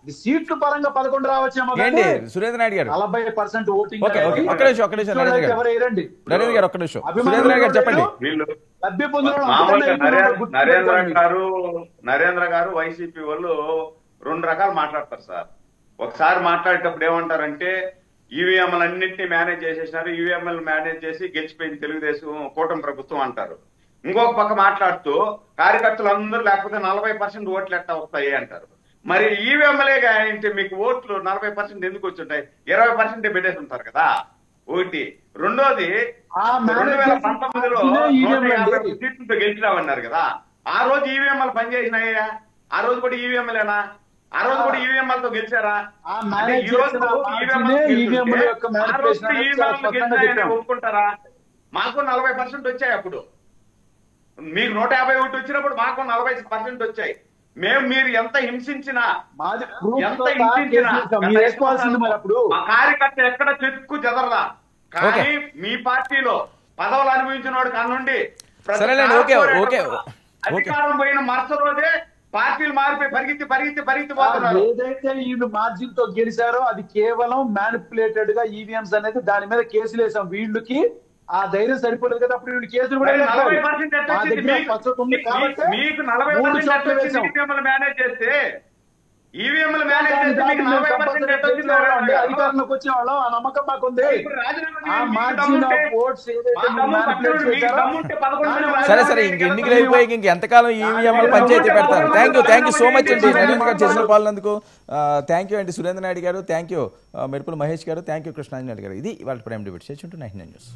అది సీట్లు పరంగా 11 రావచ్చేమో ఏంటి సురేంద్ర నాయుడు గారు 40% ఓటింగ్ ఓకే ఓకే ఒక్క నిమిషం నరేంద్ర గారు ఎవరు వేయరండి. నరేంద్ర గారు ఒక్క నిమిషం సురేంద్ర నాయుడు గారు చెప్పండి. వీళ్ళు లబ్ధి పొందిన వాళ్ళు మామూలుగా అంతకన్నా నరేంద్ర గారు వైసీపీ వాళ్ళు 2 రకాలు మాట్లాడతారు సార్. ఒకసారి మాట్లాడేటప్పుడు ఏమంటారంటే ఈవీఎంలన్నింటినీ మేనేజ్ చేసేసినారు, ఈవీఎంలు మేనేజ్ చేసి గెలిచిపోయింది తెలుగుదేశం కూటమి ప్రభుత్వం అంటారు. ఇంకొక పక్క మాట్లాడుతూ కార్యకర్తలందరూ లేకపోతే 40% ఓట్లు ఎట్టా వస్తాయి అంటారు. మరి ఈవీఎంలే అంటే మీకు ఓట్లు 40% ఎందుకు వచ్చుంటాయి? 20% పెట్టేసి ఉంటారు కదా. ఒకటి. రెండోది 2019లో 150 సీట్లతో గెలిచినామన్నారు కదా, ఆ రోజు ఈవీఎంలు పనిచేసినాయా? ఆ రోజు కూడా ఈవీఎంలేనా? ఆ రోజు కూడా ఈవీఎంలతో గెలిచారా? ఈ రోజు ఒప్పుకుంటారా? మాకు 40% వచ్చాయి. అప్పుడు మీకు 151 వచ్చినప్పుడు మాకు 40% వచ్చాయి. మీరు ఎంత హింసించినా మా కార్యకర్త ఎక్కడ చెక్కు చెదరలా. కానీ మీ పార్టీలో పదవులు అనుభవించిన వాడు కానుండి అధికారం పోయిన మరుసటి రోజే పార్టీలు మారిపోయి పరిగెత్తి పోతున్నారు. ఏదైతే వీళ్ళు మార్జిన్ తో గెలిచారో అది కేవలం మ్యానిపులేటెడ్ గా ఈవీఎంస్ అనేది దాని మీద కేసులు వేసాం. వీళ్ళకి ఆ ధైర్యం సరిపోలేదు కదా, అప్పుడు వీళ్ళు కేసులు కూడా మీకు 40% మేనేజ్ చేస్తే ఈవీఎంలు మేనేజ్ చేస్తే మీకు 40% అధికారంలోకి వచ్చే వాళ్ళం ఆ నమ్మకం మాకుంది. సరే సరే ఇంక ఎన్నికలు అయిపోయి ఇంక ఎంతకాలం ఈవీఎంలు పంచాయతీ పెడతారు. థ్యాంక్ యూ సో మచ్ అండి నరేంద్ర గారు చేసిన పాలనందుకు. థ్యాంక్ యూ అండి సురేంద్ర నాయుడు గారు, థ్యాంక్ యూ మెరుపుల మహేష్ గారు, థ్యాంక్ యూ కృష్ణాంజనేయులు గారు. ఇది వాళ్ళ ప్రైమ్ డిబేట్. చేస్తుంటూ 99 న్యూస్.